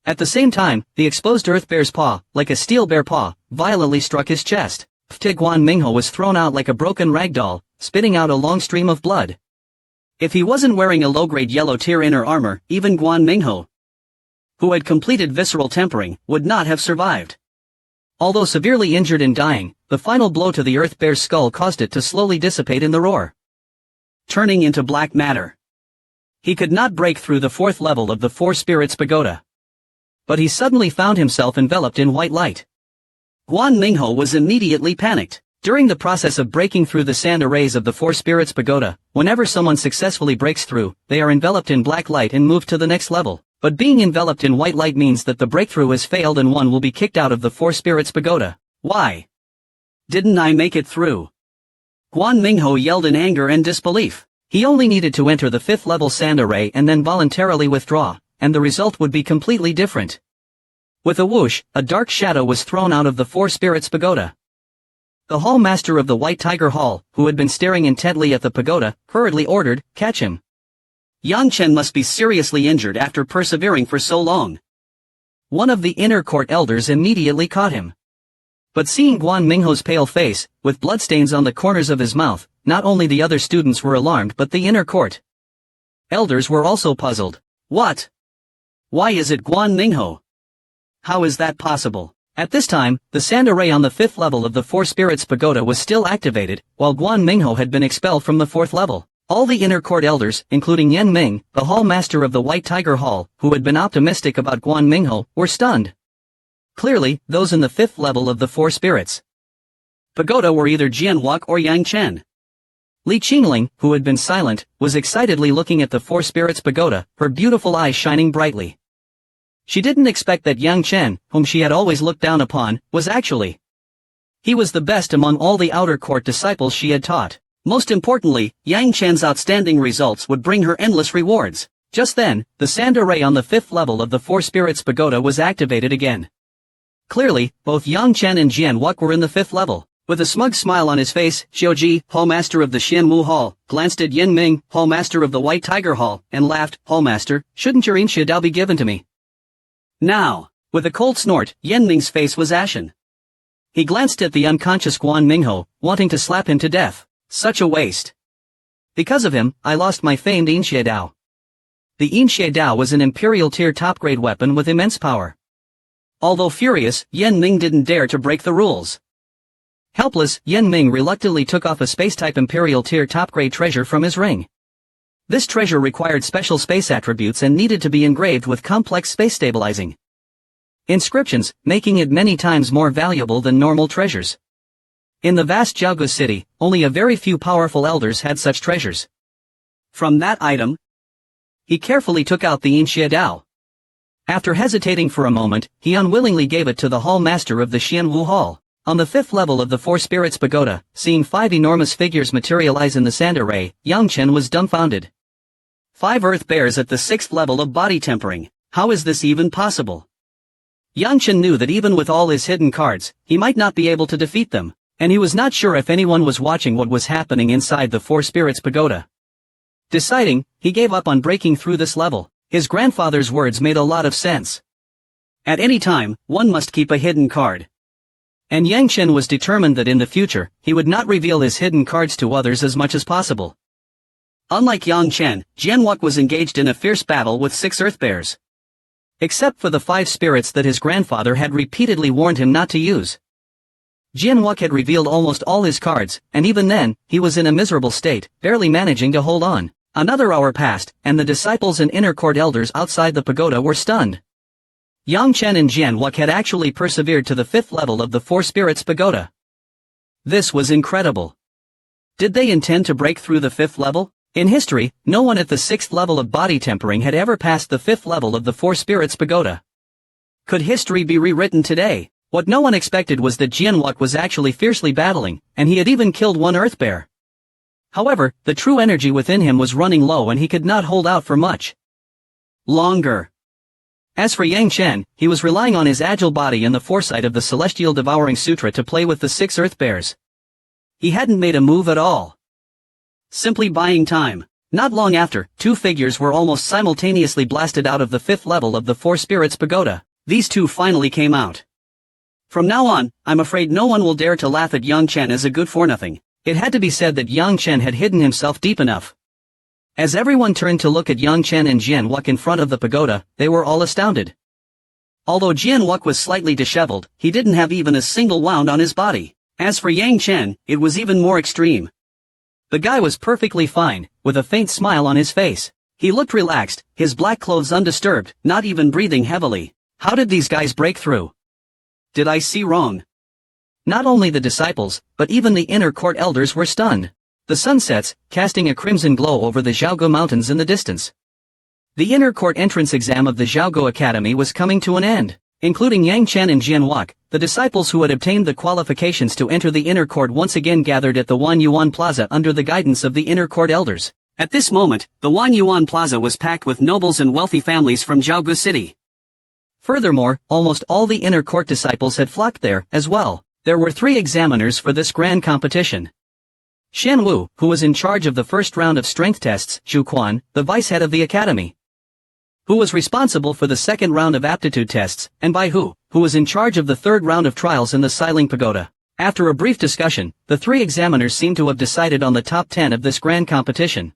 At the same time, the exposed earth bear's paw, like a steel bear paw, violently struck his chest. Guan Mingho was thrown out like a broken rag doll, spitting out a long stream of blood. If he wasn't wearing a low-grade yellow tier inner armor, even Guan Mingho, who had completed visceral tempering, would not have survived. Although severely injured and dying, the final blow to the earth bear's skull caused it to slowly dissipate in the roar, turning into black matter. He could not break through the 4th level of the Four Spirits Pagoda. But he suddenly found himself enveloped in white light. Guan Mingho was immediately panicked. During the process of breaking through the sand arrays of the Four Spirits Pagoda, whenever someone successfully breaks through, they are enveloped in black light and move to the next level. But being enveloped in white light means that the breakthrough has failed and one will be kicked out of the Four Spirits Pagoda. "Why didn't I make it through?" Guan Mingho yelled in anger and disbelief. He only needed to enter the 5th level sand array and then voluntarily withdraw, and the result would be completely different. With a whoosh, a dark shadow was thrown out of the Four Spirits Pagoda. The hall master of the White Tiger Hall, who had been staring intently at the pagoda, hurriedly ordered, "Catch him." Yang Chen must be seriously injured after persevering for so long. One of the inner court elders immediately caught him. But seeing Guan Mingho's pale face, with bloodstains on the corners of his mouth, not only the other students were alarmed but the inner court elders were also puzzled. "What? Why is it Guan Mingho? How is that possible?" At this time, the sand array on the 5th level of the Four Spirits Pagoda was still activated, while Guan Mingho had been expelled from the 4th level. All the inner court elders, including Yan Ming, the hall master of the White Tiger Hall, who had been optimistic about Guan Mingho, were stunned. Clearly, those in the 5th level of the Four Spirits Pagoda were either Jian Wak or Yang Chen. Li Qingling, who had been silent, was excitedly looking at the Four Spirits Pagoda, her beautiful eyes shining brightly. She didn't expect that Yang Chen, whom she had always looked down upon, was actually. He was the best among all the outer court disciples she had taught. Most importantly, Yang Chen's outstanding results would bring her endless rewards. Just then, the sand array on the 5th level of the Four Spirits Pagoda was activated again. Clearly, both Yang Chen and Jian Wak were in the 5th level. With a smug smile on his face, Shou Ji, hallmaster of the Xianwu Hall, glanced at Yan Ming, hallmaster of the White Tiger Hall, and laughed. "Hallmaster, shouldn't your Inxia Dao be given to me now?" With a cold snort, Yan Ming's face was ashen. He glanced at the unconscious Guan Mingho, wanting to slap him to death. Such a waste. Because of him, I lost my famed Yinxie Dao. The Yinxie Dao was an imperial tier top-grade weapon with immense power. Although furious, Yan Ming didn't dare to break the rules. Helpless, Yan Ming reluctantly took off a space-type imperial tier top-grade treasure from his ring. This treasure required special space attributes and needed to be engraved with complex space-stabilizing inscriptions, making it many times more valuable than normal treasures. In the vast Jiaogu city, only a very few powerful elders had such treasures. From that item, he carefully took out the Yinxie Dao. After hesitating for a moment, he unwillingly gave it to the hall master of the Xianwu Hall. On the 5th level of the Four Spirits Pagoda, seeing 5 enormous figures materialize in the sand array, Yang Chen was dumbfounded. 5 earth bears at the 6th level of body tempering. How is this even possible? Yang Chen knew that even with all his hidden cards, he might not be able to defeat them, and he was not sure if anyone was watching what was happening inside the Four Spirits Pagoda. Deciding, he gave up on breaking through this level. His grandfather's words made a lot of sense. At any time, one must keep a hidden card. And Yang Chen was determined that in the future, he would not reveal his hidden cards to others as much as possible. Unlike Yang Chen, Jianwok was engaged in a fierce battle with 6 earth bears. Except for the 5 spirits that his grandfather had repeatedly warned him not to use. Jianwok had revealed almost all his cards, and even then, he was in a miserable state, barely managing to hold on. Another hour passed, and the disciples and inner court elders outside the pagoda were stunned. Yang Chen and Jianwok had actually persevered to the 5th level of the Four Spirits Pagoda. This was incredible. Did they intend to break through the 5th level? In history, no one at the 6th level of body tempering had ever passed the 5th level of the Four Spirits Pagoda. Could history be rewritten today? What no one expected was that Jianwok was actually fiercely battling, and he had even killed 1 earth bear. However, the true energy within him was running low and he could not hold out for much longer. As for Yang Chen, he was relying on his agile body and the foresight of the Celestial Devouring Sutra to play with the 6 earth bears. He hadn't made a move at all. Simply buying time. Not long after, 2 figures were almost simultaneously blasted out of the 5th level of the Four Spirits Pagoda. These 2 finally came out. From now on, I'm afraid no one will dare to laugh at Yang Chen as a good-for-nothing. It had to be said that Yang Chen had hidden himself deep enough. As everyone turned to look at Yang Chen and Jianwok in front of the pagoda, they were all astounded. Although Jianwok was slightly disheveled, he didn't have even a single wound on his body. As for Yang Chen, it was even more extreme. The guy was perfectly fine, with a faint smile on his face. He looked relaxed, his black clothes undisturbed, not even breathing heavily. How did these guys break through? Did I see wrong? Not only the disciples, but even the inner court elders were stunned. The sun sets, casting a crimson glow over the Jiaogu Mountains in the distance. The inner court entrance exam of the Jiaogu Academy was coming to an end. Including Yang Chen and Jianwok, the disciples who had obtained the qualifications to enter the inner court once again gathered at the Wanyuan Plaza under the guidance of the inner court elders. At this moment, the Wanyuan Plaza was packed with nobles and wealthy families from Jiaogu City. Furthermore, almost all the inner court disciples had flocked there, as well. There were 3 examiners for this grand competition. Shen Wu, who was in charge of the first round of strength tests, Zhu Quan, the vice head of the academy, who was responsible for the second round of aptitude tests, and Bai Hu, who was in charge of the third round of trials in the Xiling Pagoda. After a brief discussion, the 3 examiners seemed to have decided on the top 10 of this grand competition.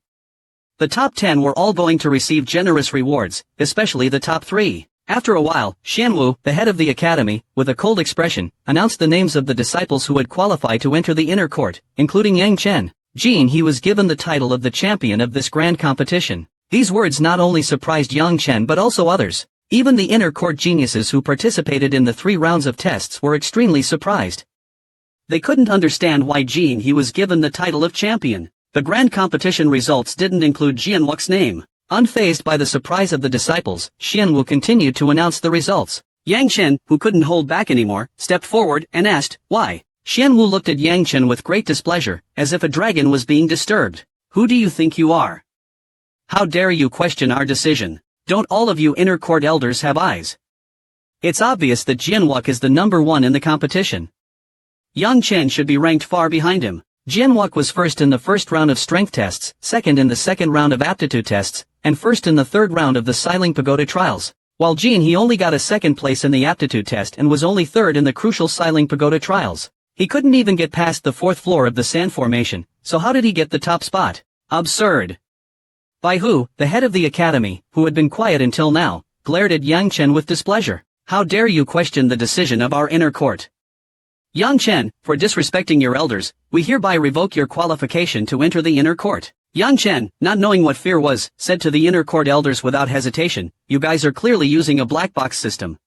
The top 10 were all going to receive generous rewards, especially the top 3. After a while, Xianwu, the head of the academy, with a cold expression, announced the names of the disciples who had qualified to enter the inner court, including Yang Chen. He was given the title of the champion of this grand competition. These words not only surprised Yang Chen but also others. Even the inner court geniuses who participated in the 3 rounds of tests were extremely surprised. They couldn't understand why he was given the title of champion. The grand competition results didn't include Jianwok's name. Unfazed by the surprise of the disciples, Xianwu continued to announce the results. Yang Chen, who couldn't hold back anymore, stepped forward and asked, "Why?" Xianwu looked at Yang Chen with great displeasure, as if a dragon was being disturbed. "Who do you think you are? How dare you question our decision? Don't all of you inner court elders have eyes? It's obvious that Jianwok is the number 1 in the competition. Yang Chen should be ranked far behind him. Jianwok was first in the first round of strength tests, second in the second round of aptitude tests, and first in the third round of the Xiling Pagoda trials. While he only got a second place in the aptitude test and was only third in the crucial Xiling Pagoda trials. He couldn't even get past the 4th floor of the sand formation, so how did he get the top spot? Absurd. Bai Hu, the head of the academy, who had been quiet until now, glared at Yang Chen with displeasure. How dare you question the decision of our inner court? Yang Chen, for disrespecting your elders, we hereby revoke your qualification to enter the inner court. Yang Chen, not knowing what fear was, said to the inner court elders without hesitation, you guys are clearly using a black box system.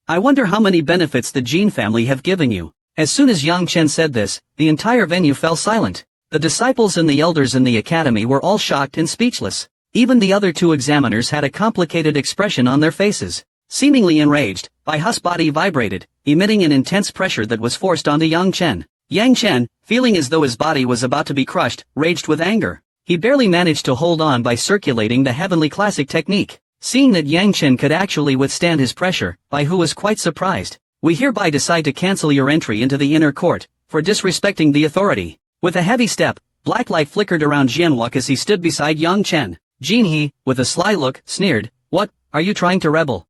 I wonder how many benefits the Jin family have given you. As soon as Yang Chen said this, the entire venue fell silent. The disciples and the elders in the academy were all shocked and speechless. Even the other two examiners had a complicated expression on their faces. Seemingly enraged, Bai Hu's body vibrated, emitting an intense pressure that was forced onto Yang Chen. Yang Chen, feeling as though his body was about to be crushed, raged with anger. He barely managed to hold on by circulating the heavenly classic technique. Seeing that Yang Chen could actually withstand his pressure, Bai Hu was quite surprised. We hereby decide to cancel your entry into the inner court, for disrespecting the authority. With a heavy step, black light flickered around Jianwok as he stood beside Yang Chen. Jin He, with a sly look, sneered, "What, are you trying to rebel?"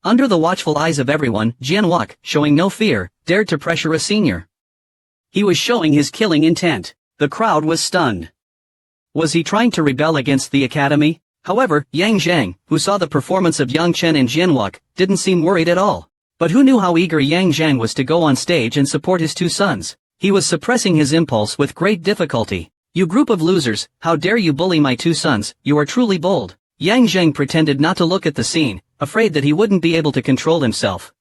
Under the watchful eyes of everyone, Jianwok, showing no fear, dared to pressure a senior. He was showing his killing intent. The crowd was stunned. Was he trying to rebel against the academy? However, Yang Zhang, who saw the performance of Yang Chen and Jianwok, didn't seem worried at all. But who knew how eager Yang Zhang was to go on stage and support his two sons? He was suppressing his impulse with great difficulty. You group of losers, how dare you bully my two sons, you are truly bold. Yang Zhang pretended not to look at the scene, afraid that he wouldn't be able to control himself.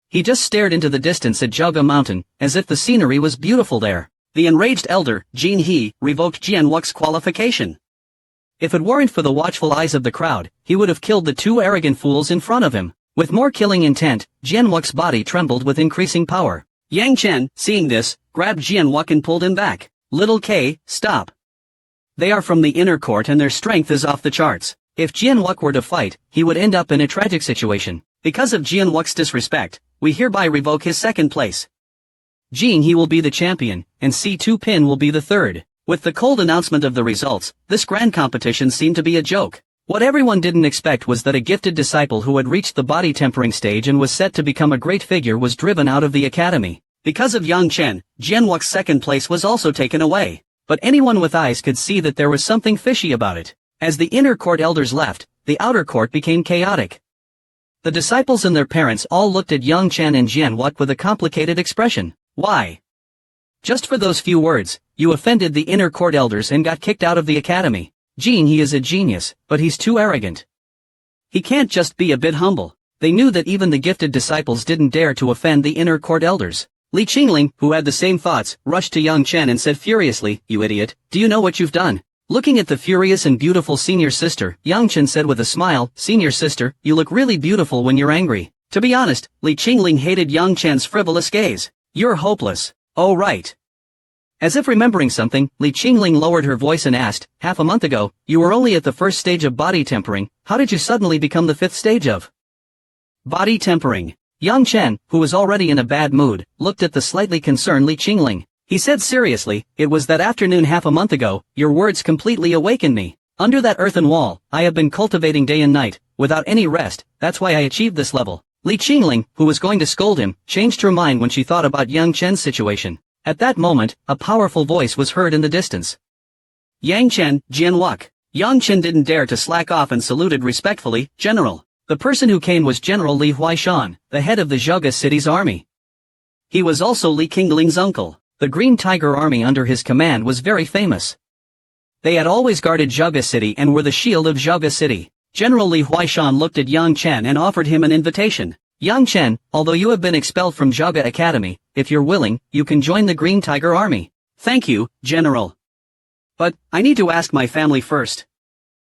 He just stared into the distance at Zhaoge Mountain, as if the scenery was beautiful there. The enraged elder, Jin He, revoked Jianwok's qualification. If it weren't for the watchful eyes of the crowd, he would have killed the two arrogant fools in front of him. With more killing intent, Jianwok's body trembled with increasing power. Yang Chen, seeing this, grabbed Jianwok and pulled him back. Little K, stop. They are from the inner court and their strength is off the charts. If Jianwok were to fight, he would end up in a tragic situation. Because of Jianwok's disrespect, we hereby revoke his second place. Jin He will be the champion, and C2 Pin will be the third. With the cold announcement of the results, this grand competition seemed to be a joke. What everyone didn't expect was that a gifted disciple who had reached the body tempering stage and was set to become a great figure was driven out of the academy. Because of Yang Chen, Jianwok's second place was also taken away. But anyone with eyes could see that there was something fishy about it. As the inner court elders left, the outer court became chaotic. The disciples and their parents all looked at Yang Chen and Jianwok with a complicated expression. Why? Just for those few words, you offended the inner court elders and got kicked out of the academy. Jin He is a genius, but he's too arrogant. He can't just be a bit humble. They knew that even the gifted disciples didn't dare to offend the inner court elders. Li Qingling, who had the same thoughts, rushed to Yang Chen and said furiously, "You idiot, do you know what you've done?" Looking at the furious and beautiful senior sister, Yang Chen said with a smile, "Senior sister, you look really beautiful when you're angry." To be honest, Li Qingling hated Yang Chen's frivolous gaze. "You're hopeless." "Oh right." As if remembering something, Li Qingling lowered her voice and asked, "Half a month ago, you were only at the first stage of body tempering, how did you suddenly become the fifth stage of body tempering?" Yang Chen, who was already in a bad mood, looked at the slightly concerned Li Qingling. He said seriously, "It was that afternoon half a month ago, your words completely awakened me. Under that earthen wall, I have been cultivating day and night, without any rest, that's why I achieved this level." Li Qingling, who was going to scold him, changed her mind when she thought about Yang Chen's situation. At that moment, a powerful voice was heard in the distance. "Yang Chen, Jianwok." Yang Chen didn't dare to slack off and saluted respectfully, "General." The person who came was General Li Huaishan, the head of the Zhaoge city's army. He was also Li Qingling's uncle. The Green Tiger army under his command was very famous. They had always guarded Zhaoge city and were the shield of Zhaoge city. General Li Huaishan looked at Yang Chen and offered him an invitation. "Yang Chen, although you have been expelled from Zhaoge Academy, if you're willing, you can join the Green Tiger army." "Thank you, General. But, I need to ask my family first."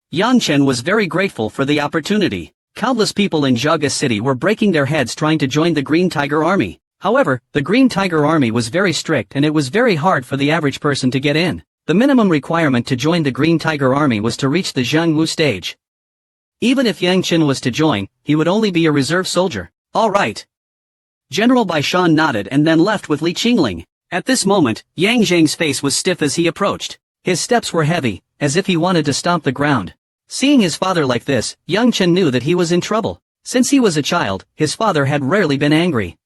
Yang Chen was very grateful for the opportunity. Countless people in Zhaoge city were breaking their heads trying to join the Green Tiger army. However, the Green Tiger army was very strict and it was very hard for the average person to get in. The minimum requirement to join the Green Tiger army was to reach the Zhangwu stage. Even if Yang Chen was to join, he would only be a reserve soldier. "All right." General Baishan nodded and then left with Li Qingling. At this moment, Yang Zhang's face was stiff as he approached. His steps were heavy, as if he wanted to stomp the ground. Seeing his father like this, Yang Chen knew that he was in trouble. Since he was a child, his father had rarely been angry.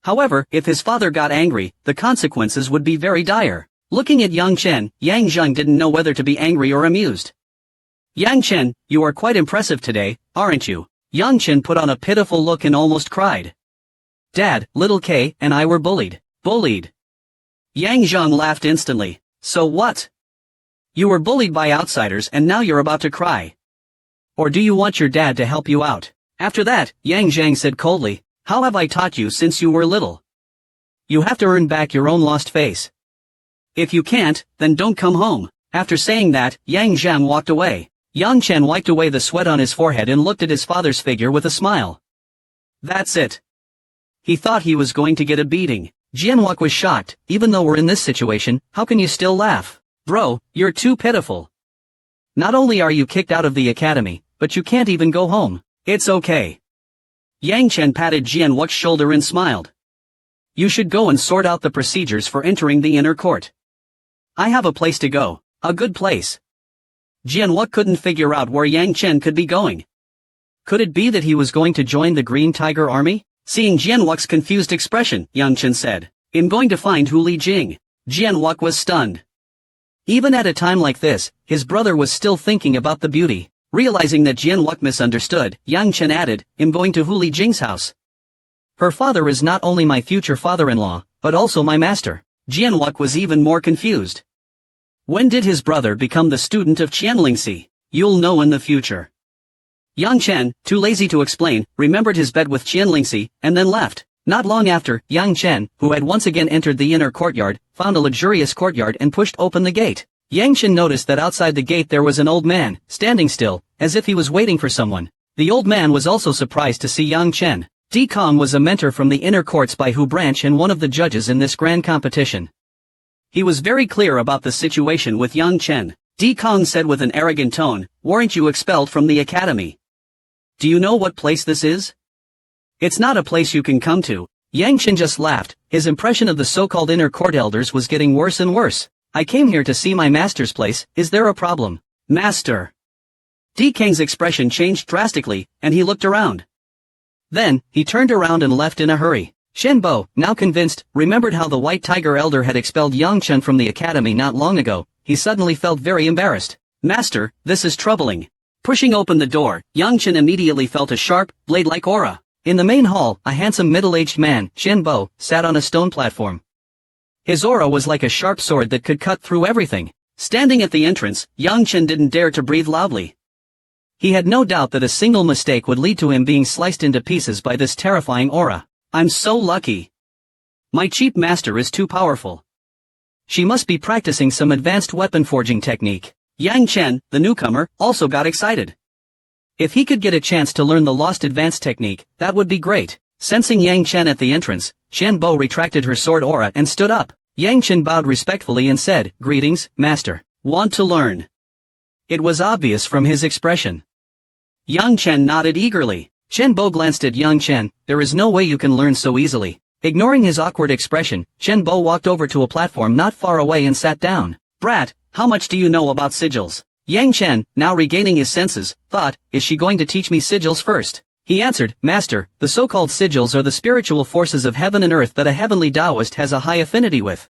However, if his father got angry, the consequences would be very dire. Looking at young Chen, Yang Zheng didn't know whether to be angry or amused. Yang Chen, you are quite impressive today, aren't you? Yang Chen put on a pitiful look and almost cried. Dad, little K and I were bullied. Bullied. Yang Zheng laughed instantly. So what? You were bullied by outsiders and now you're about to cry. Or do you want your dad to help you out? After that, Yang Zheng said coldly, how have I taught you since you were little? You have to earn back your own lost face. If you can't, then don't come home. After saying that, Yang Zheng walked away. Yang Chen wiped away the sweat on his forehead and looked at his father's figure with a smile. That's it. He thought he was going to get a beating. Jianwok was shocked. Even though we're in this situation, how can you still laugh? Bro, you're too pitiful. Not only are you kicked out of the academy, but you can't even go home. It's okay. Yang Chen patted Jianwok's shoulder and smiled. You should go and sort out the procedures for entering the inner court. I have a place to go. A good place. Jianwok couldn't figure out where Yang Chen could be going. Could it be that he was going to join the Green Tiger Army? Seeing Jianwok's confused expression, Yang Chen said, I'm going to find Hu Li Jing. Jianwok was stunned. Even at a time like this, his brother was still thinking about the beauty. Realizing that Jianwok misunderstood, Yang Chen added, I'm going to Hu Li Jing's house. Her father is not only my future father-in-law, but also my master. Jianwok was even more confused. When did his brother become the student of Qianlingxi? You'll know in the future. Yang Chen, too lazy to explain, remembered his bet with Qianlingxi, and then left. Not long after, Yang Chen, who had once again entered the inner courtyard, found a luxurious courtyard and pushed open the gate. Yang Chen noticed that outside the gate there was an old man, standing still, as if he was waiting for someone. The old man was also surprised to see Yang Chen. Di Kong was a mentor from the inner courts by Hu Branch and one of the judges in this grand competition. He was very clear about the situation with Yang Chen. Di Kong said with an arrogant tone, weren't you expelled from the academy? Do you know what place this is? It's not a place you can come to. Yang Chen just laughed. His impression of the so-called inner court elders was getting worse and worse. I came here to see my master's place. Is there a problem? Master. Di Kang's expression changed drastically, and he looked around. Then, he turned around and left in a hurry. Shen Bo, now convinced, remembered how the White Tiger Elder had expelled Yang Chen from the academy not long ago. He suddenly felt very embarrassed. Master, this is troubling. Pushing open the door, Yang Chen immediately felt a sharp, blade-like aura. In the main hall, a handsome middle-aged man, Shen Bo, sat on a stone platform. His aura was like a sharp sword that could cut through everything. Standing at the entrance, Yang Chen didn't dare to breathe loudly. He had no doubt that a single mistake would lead to him being sliced into pieces by this terrifying aura. I'm so lucky. My cheap master is too powerful. She must be practicing some advanced weapon forging technique. Yang Chen, the newcomer, also got excited. If he could get a chance to learn the lost advanced technique, that would be great. Sensing Yang Chen at the entrance, Shen Bo retracted her sword aura and stood up. Yang Chen bowed respectfully and said, Greetings, master. Want to learn? It was obvious from his expression. Yang Chen nodded eagerly. Shen Bo glanced at Yang Chen. There is no way you can learn so easily. Ignoring his awkward expression, Shen Bo walked over to a platform not far away and sat down. Brat, how much do you know about sigils? Yang Chen, now regaining his senses, thought, is she going to teach me sigils first? He answered, Master, the so-called sigils are the spiritual forces of heaven and earth that a heavenly Taoist has a high affinity with.